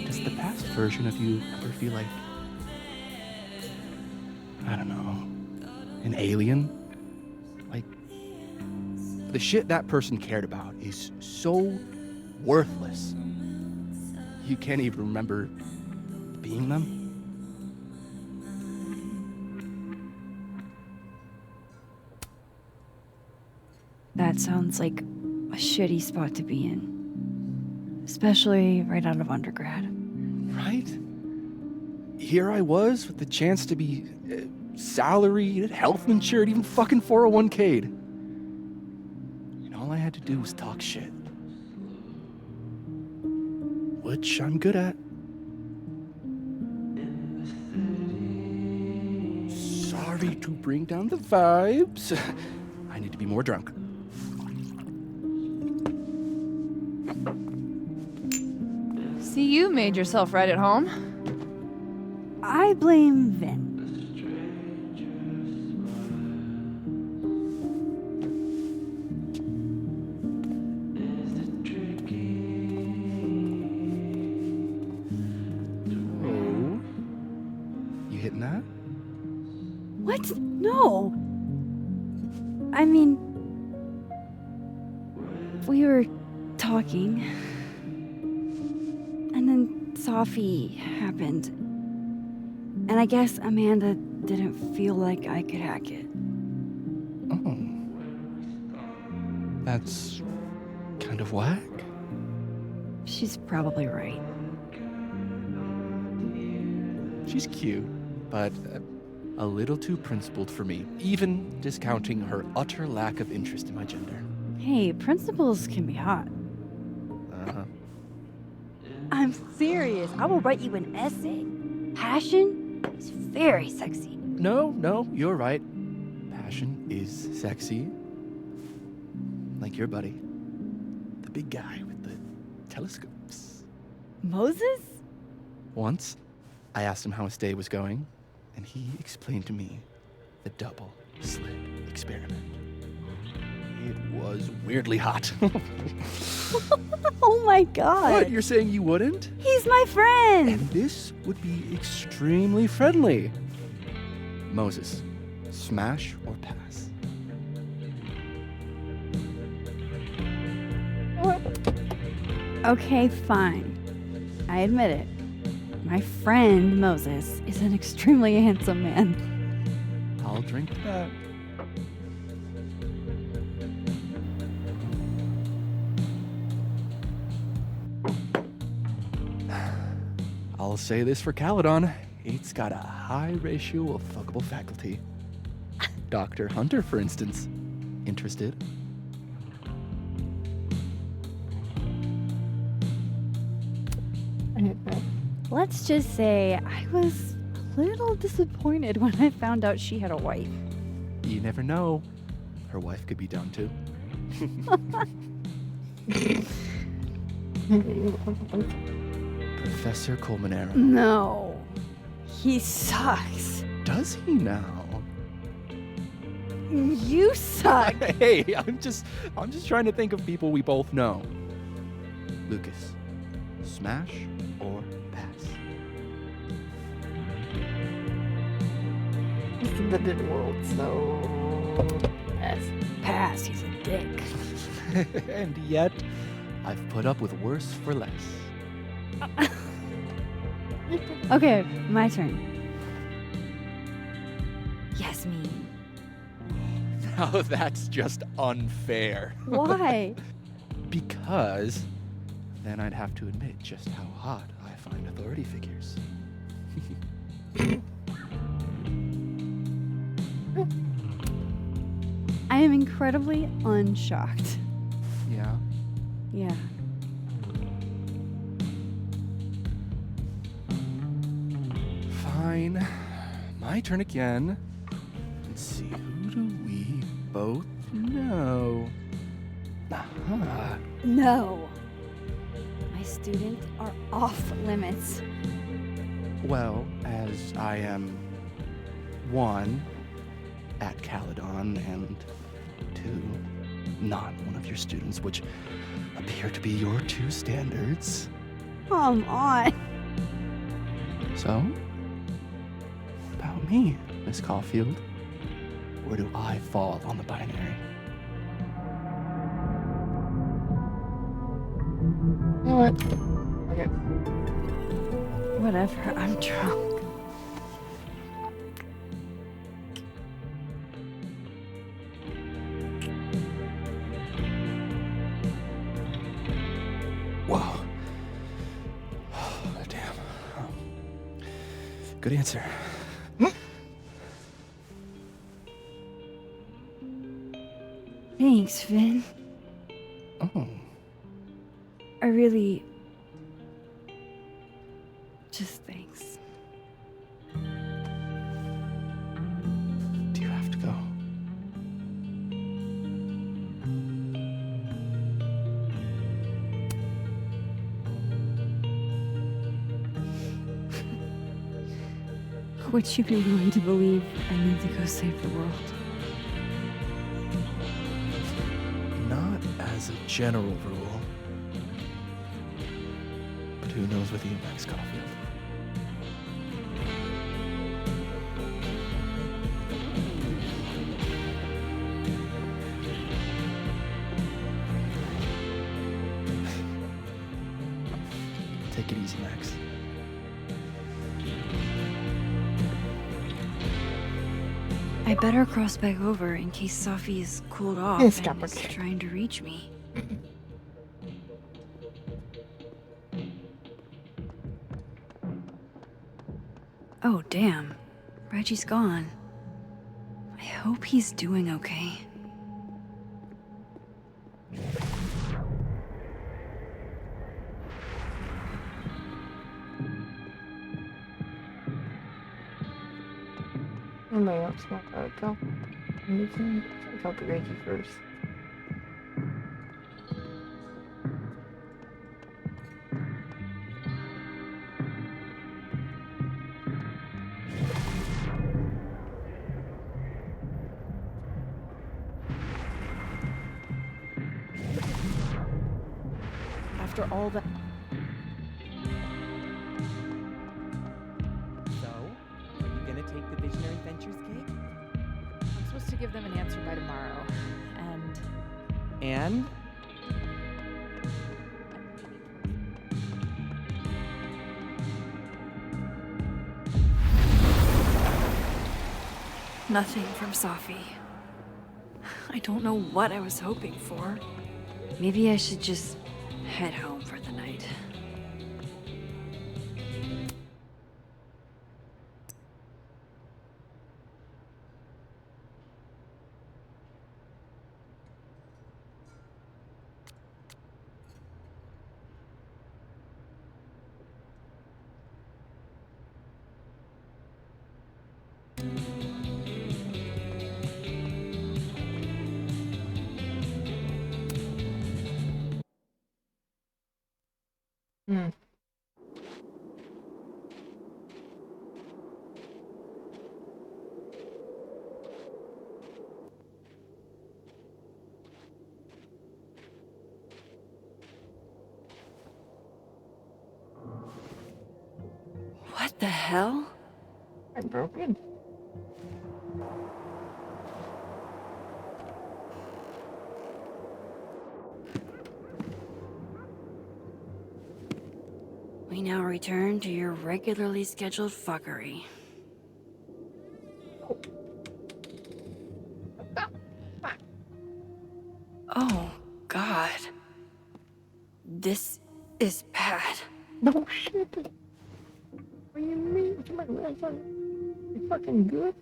Speaker 15: Does the past version of you ever feel like, I don't know, an alien? Like, the shit that person cared about is so worthless. You can't even remember being them?
Speaker 2: That sounds like a shitty spot to be in. Especially right out of undergrad.
Speaker 15: Right? Here I was with the chance to be salaried, health insured, even fucking 401k'd. And all I had to do was talk shit. Which I'm good at. Sorry to bring down the vibes. I need to be more drunk.
Speaker 13: See, you made yourself right at home.
Speaker 2: I blame Vin.
Speaker 15: that?
Speaker 7: What? No. I mean, we were talking, and then Sophie happened, and I guess Amanda didn't feel like I could hack it.
Speaker 15: Oh. That's kind of whack.
Speaker 7: She's probably right.
Speaker 15: She's cute, but a little too principled for me, even discounting her utter lack of interest in my gender.
Speaker 7: Hey, principals can be hot.
Speaker 15: Uh-huh.
Speaker 7: I'm serious. I will write you an essay. Passion is very sexy.
Speaker 15: No, you're right. Passion is sexy. Like your buddy. The big guy with the telescopes.
Speaker 7: Moses?
Speaker 15: Once, I asked him how his day was going, and he explained to me the double slit experiment. It was weirdly hot.
Speaker 7: Oh my god.
Speaker 15: What, you're saying you wouldn't?
Speaker 7: He's my friend.
Speaker 15: And this would be extremely friendly. Moses, smash or pass?
Speaker 7: Okay, fine. I admit it. My friend Moses is an extremely handsome man.
Speaker 15: I'll drink to that. I'll say this for Caledon. It's got a high ratio of fuckable faculty. Dr. Hunter, for instance. Interested?
Speaker 7: Let's just say I was a little disappointed when I found out she had a wife.
Speaker 15: You never know. Her wife could be down too. Professor Colmenero.
Speaker 7: No. He sucks.
Speaker 15: Does he now?
Speaker 7: You suck.
Speaker 15: Hey, I'm just trying to think of people we both know. Lucas, smash or pass?
Speaker 1: It's in the dead world, so pass.
Speaker 7: Pass, he's a dick.
Speaker 15: And yet, I've put up with worse for less.
Speaker 7: Okay, my turn. Yasmin.
Speaker 15: Now that's just unfair.
Speaker 7: Why?
Speaker 15: Because then I'd have to admit just how hot I find authority figures.
Speaker 7: I am incredibly unshocked.
Speaker 15: Yeah.
Speaker 7: Yeah.
Speaker 15: Fine. My turn again. Let's see, who do we both know? Aha.
Speaker 7: No. My students are off limits.
Speaker 15: Well, as I am 1 at Caledon and 2 not one of your students, which appear to be your 2 standards.
Speaker 7: Come on.
Speaker 15: So, what about me, Miss Caulfield? Where do I fall on the binary?
Speaker 1: You know what? Okay.
Speaker 7: Whatever, I'm drunk.
Speaker 15: Whoa. Damn. Good answer.
Speaker 7: Thanks, Finn.
Speaker 15: Oh.
Speaker 7: I really... just thanks.
Speaker 15: Do you have to go?
Speaker 7: Would you be willing to believe I need to go save the world?
Speaker 15: Not as a general rule. But who knows with you, Max Caulfield? Take it easy, Max.
Speaker 2: I better cross back over in case Safi is cooled off
Speaker 1: Yes,
Speaker 2: and is
Speaker 1: Capricorn.
Speaker 2: trying to reach me. Oh, damn. Reggie's gone. I hope he's doing okay.
Speaker 1: Somebody else want to go? Anything? I'll talk to Reggie first.
Speaker 19: After all that.
Speaker 20: So, are you gonna take the Visionary Ventures gig?
Speaker 13: I'm supposed to give them an answer by tomorrow.
Speaker 20: And?
Speaker 2: Nothing from Safi. I don't know what I was hoping for. Maybe I should just head home for the night. What the hell?
Speaker 1: I'm broken.
Speaker 2: We now return to your regularly scheduled fuckery. Oh, God. This is bad.
Speaker 1: No shit. What do you mean? It's my grandson. You fucking good?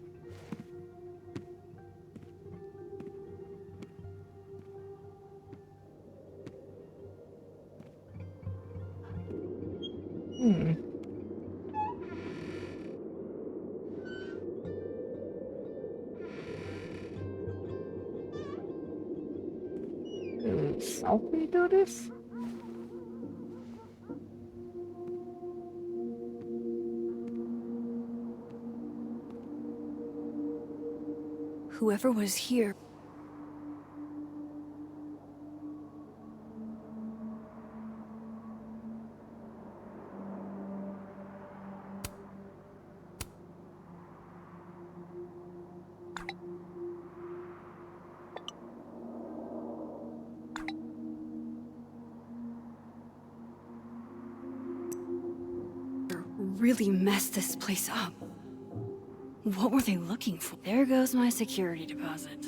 Speaker 1: Did Selfie do this?
Speaker 2: Whoever was here. Really messed this place up. What were they looking for? There goes my security deposit.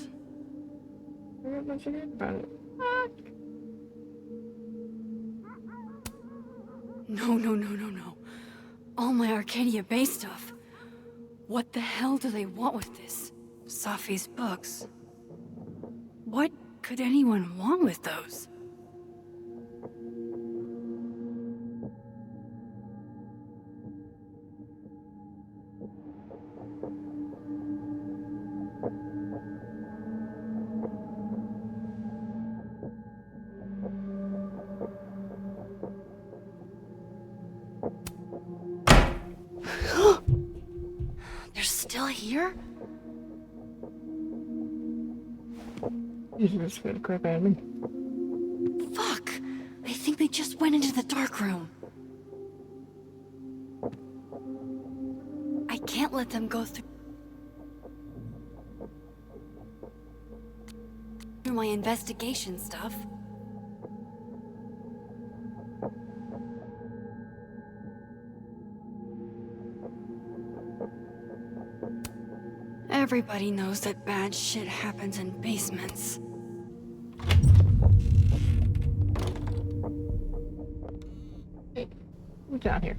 Speaker 1: Don't forget about it.
Speaker 2: No. All my Arcadia Bay stuff. What the hell do they want with this? Safi's books. What could anyone want with those? They're still here?
Speaker 1: You just scared the crap out of me.
Speaker 2: Fuck! I think they just went into the dark room. I can't let them go through my investigation stuff. Everybody knows that bad shit happens in basements.
Speaker 1: Hey, what's down here?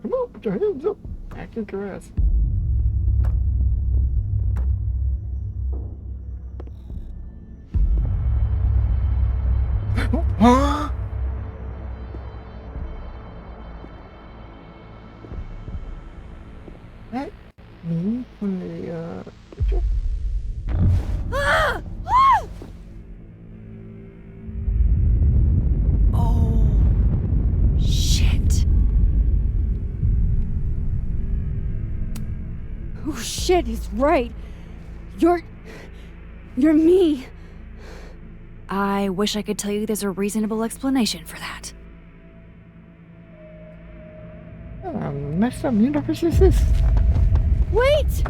Speaker 1: Come on, put your hands up. Act your dress. Huh? That me from the picture?
Speaker 2: Ah! Ah! Oh, shit.
Speaker 7: Oh shit, he's right. You're me.
Speaker 2: I wish I could tell you there's a reasonable explanation for that.
Speaker 1: Messed up universe is this?
Speaker 7: Wait!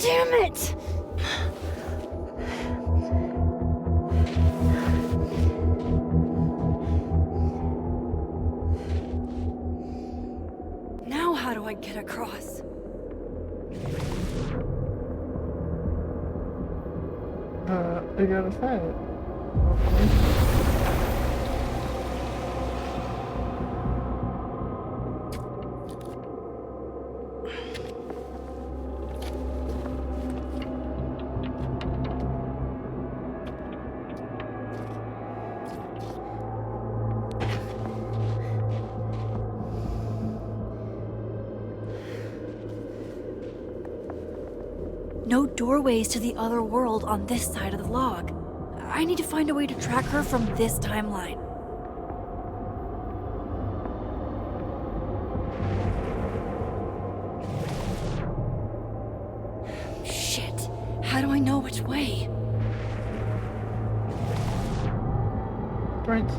Speaker 7: Damn it!
Speaker 2: Now how do I get across?
Speaker 1: I gotta say it.
Speaker 2: No doorways to the other world on this side of the log. I need to find a way to track her from this timeline. Shit. How do I know which way?
Speaker 1: Right.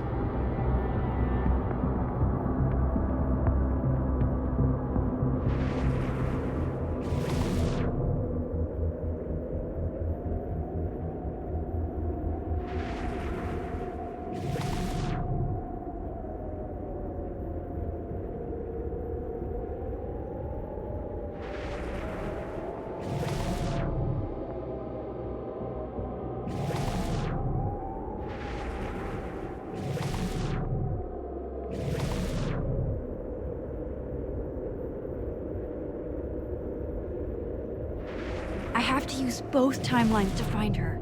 Speaker 2: I have to use both timelines to find her.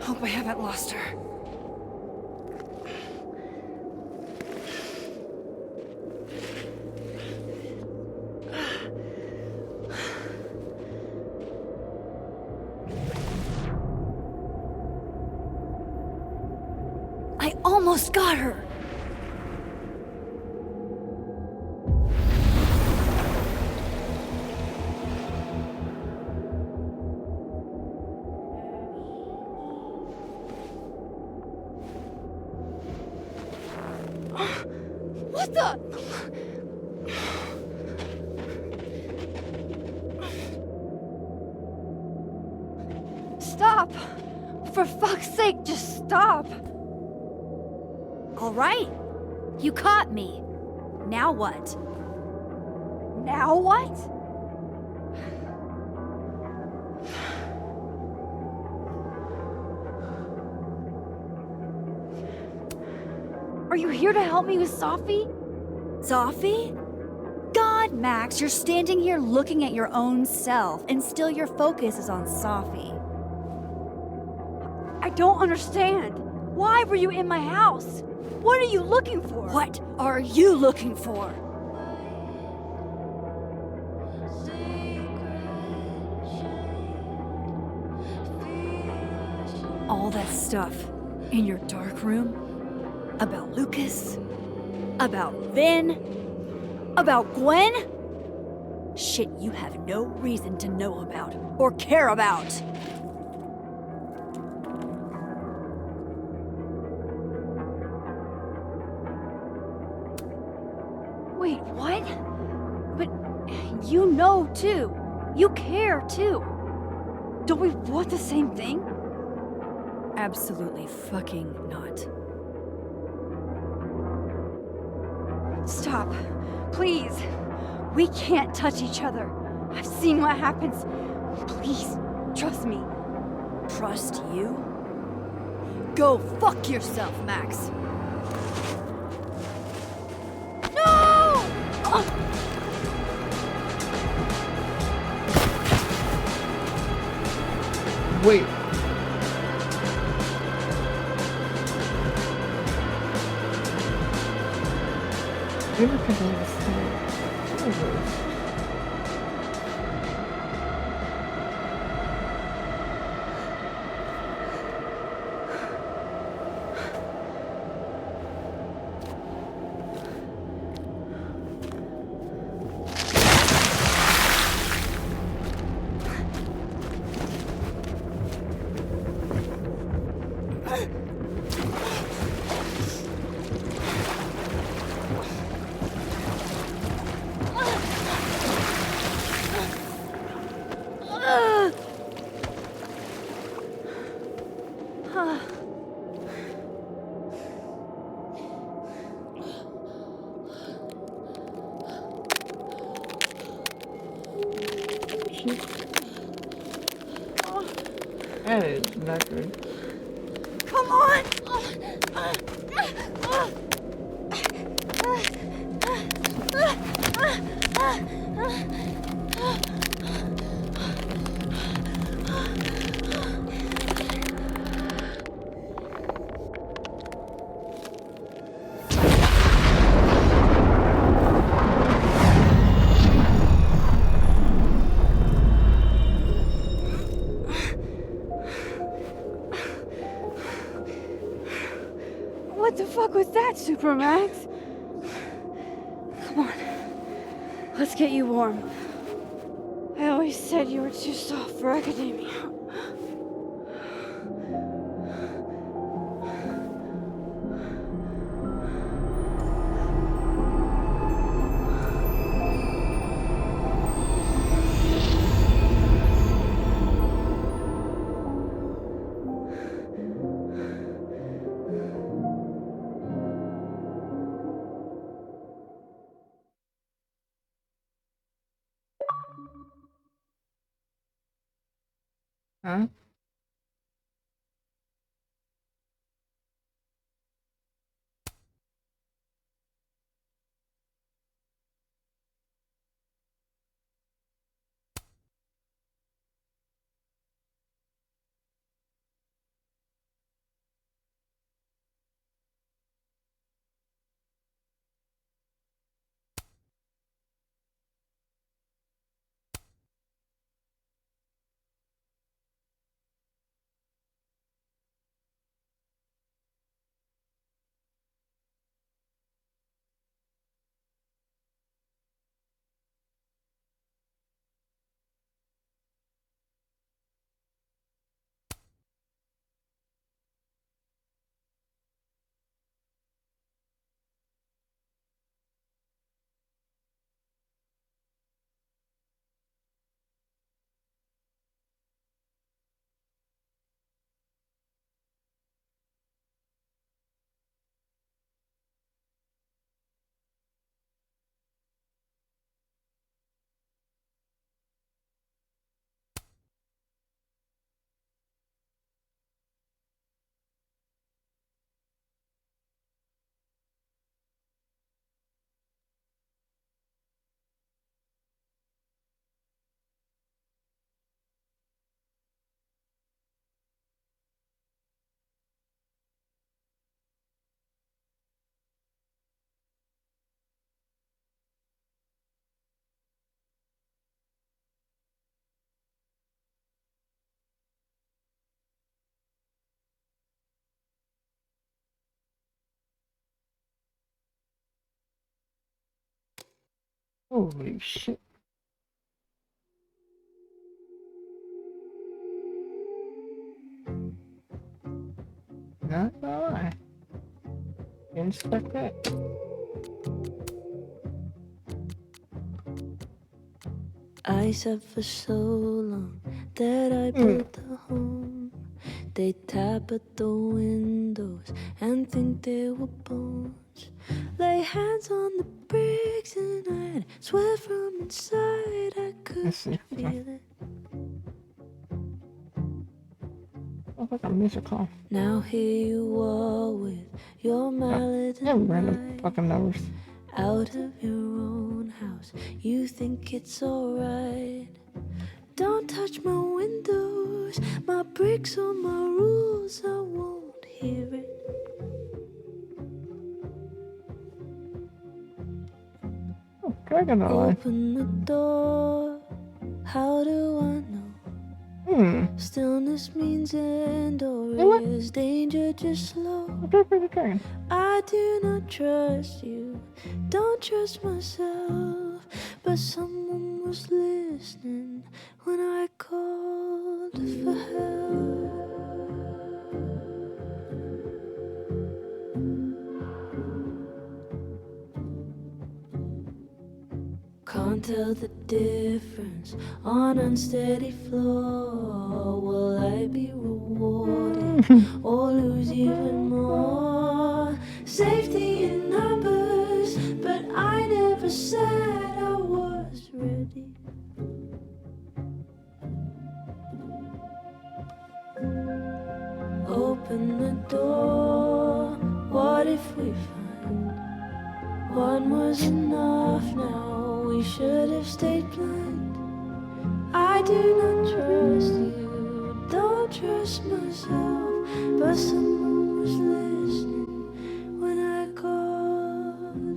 Speaker 2: Hope I haven't lost her. I almost got her!
Speaker 7: What the? Stop! For fuck's sake, just stop!
Speaker 2: All right. You caught me. Now what?
Speaker 7: Now what? Are you here to help me with Safi?
Speaker 2: Safi? God, Max, you're standing here looking at your own self, and still your focus is on Safi.
Speaker 7: I don't understand. Why were you in my house? What are you looking for?
Speaker 2: What are you looking for? All that stuff in your dark room about Lucas, about Vin, about Gwen? Shit you have no reason to know about or care about.
Speaker 7: Wait, what? But you know too. You care too. Don't we want the same thing?
Speaker 2: Absolutely fucking not.
Speaker 7: Stop. Please. We can't touch each other. I've seen what happens. Please, trust me.
Speaker 2: Trust you? Go fuck yourself, Max.
Speaker 7: No!
Speaker 1: Wait. Maybe because I was so... That is not good.
Speaker 7: Come on! What the fuck was that, Supermax? Come on. Let's get you warm. I always said you were too soft for academia.
Speaker 1: Huh? Holy shit. Not gonna lie. Getting stuck up.
Speaker 21: I sat for so long that I built a home. They tap at the windows and think they were bones. Lay hands on the bricks and I'd swear from inside I could feel it.
Speaker 1: Looks like a musical.
Speaker 21: Now here you are with your mallet and
Speaker 1: random fucking numbers.
Speaker 21: out of your own house. You think it's alright. Don't touch my windows, my bricks or my rules. I won't hear it.
Speaker 1: Oh, dragon eye.
Speaker 21: Open the door. How do I know? Stillness means end or is danger just slow? I do not trust you, don't trust myself, but someone was listening when I called for help. Can't tell the difference on unsteady floor. Will I be rewarded or lose even more? Safety in numbers, but I never said I was ready. Open the door. What if we find one was enough now? We should have stayed blind. I do not trust you, don't trust myself, but some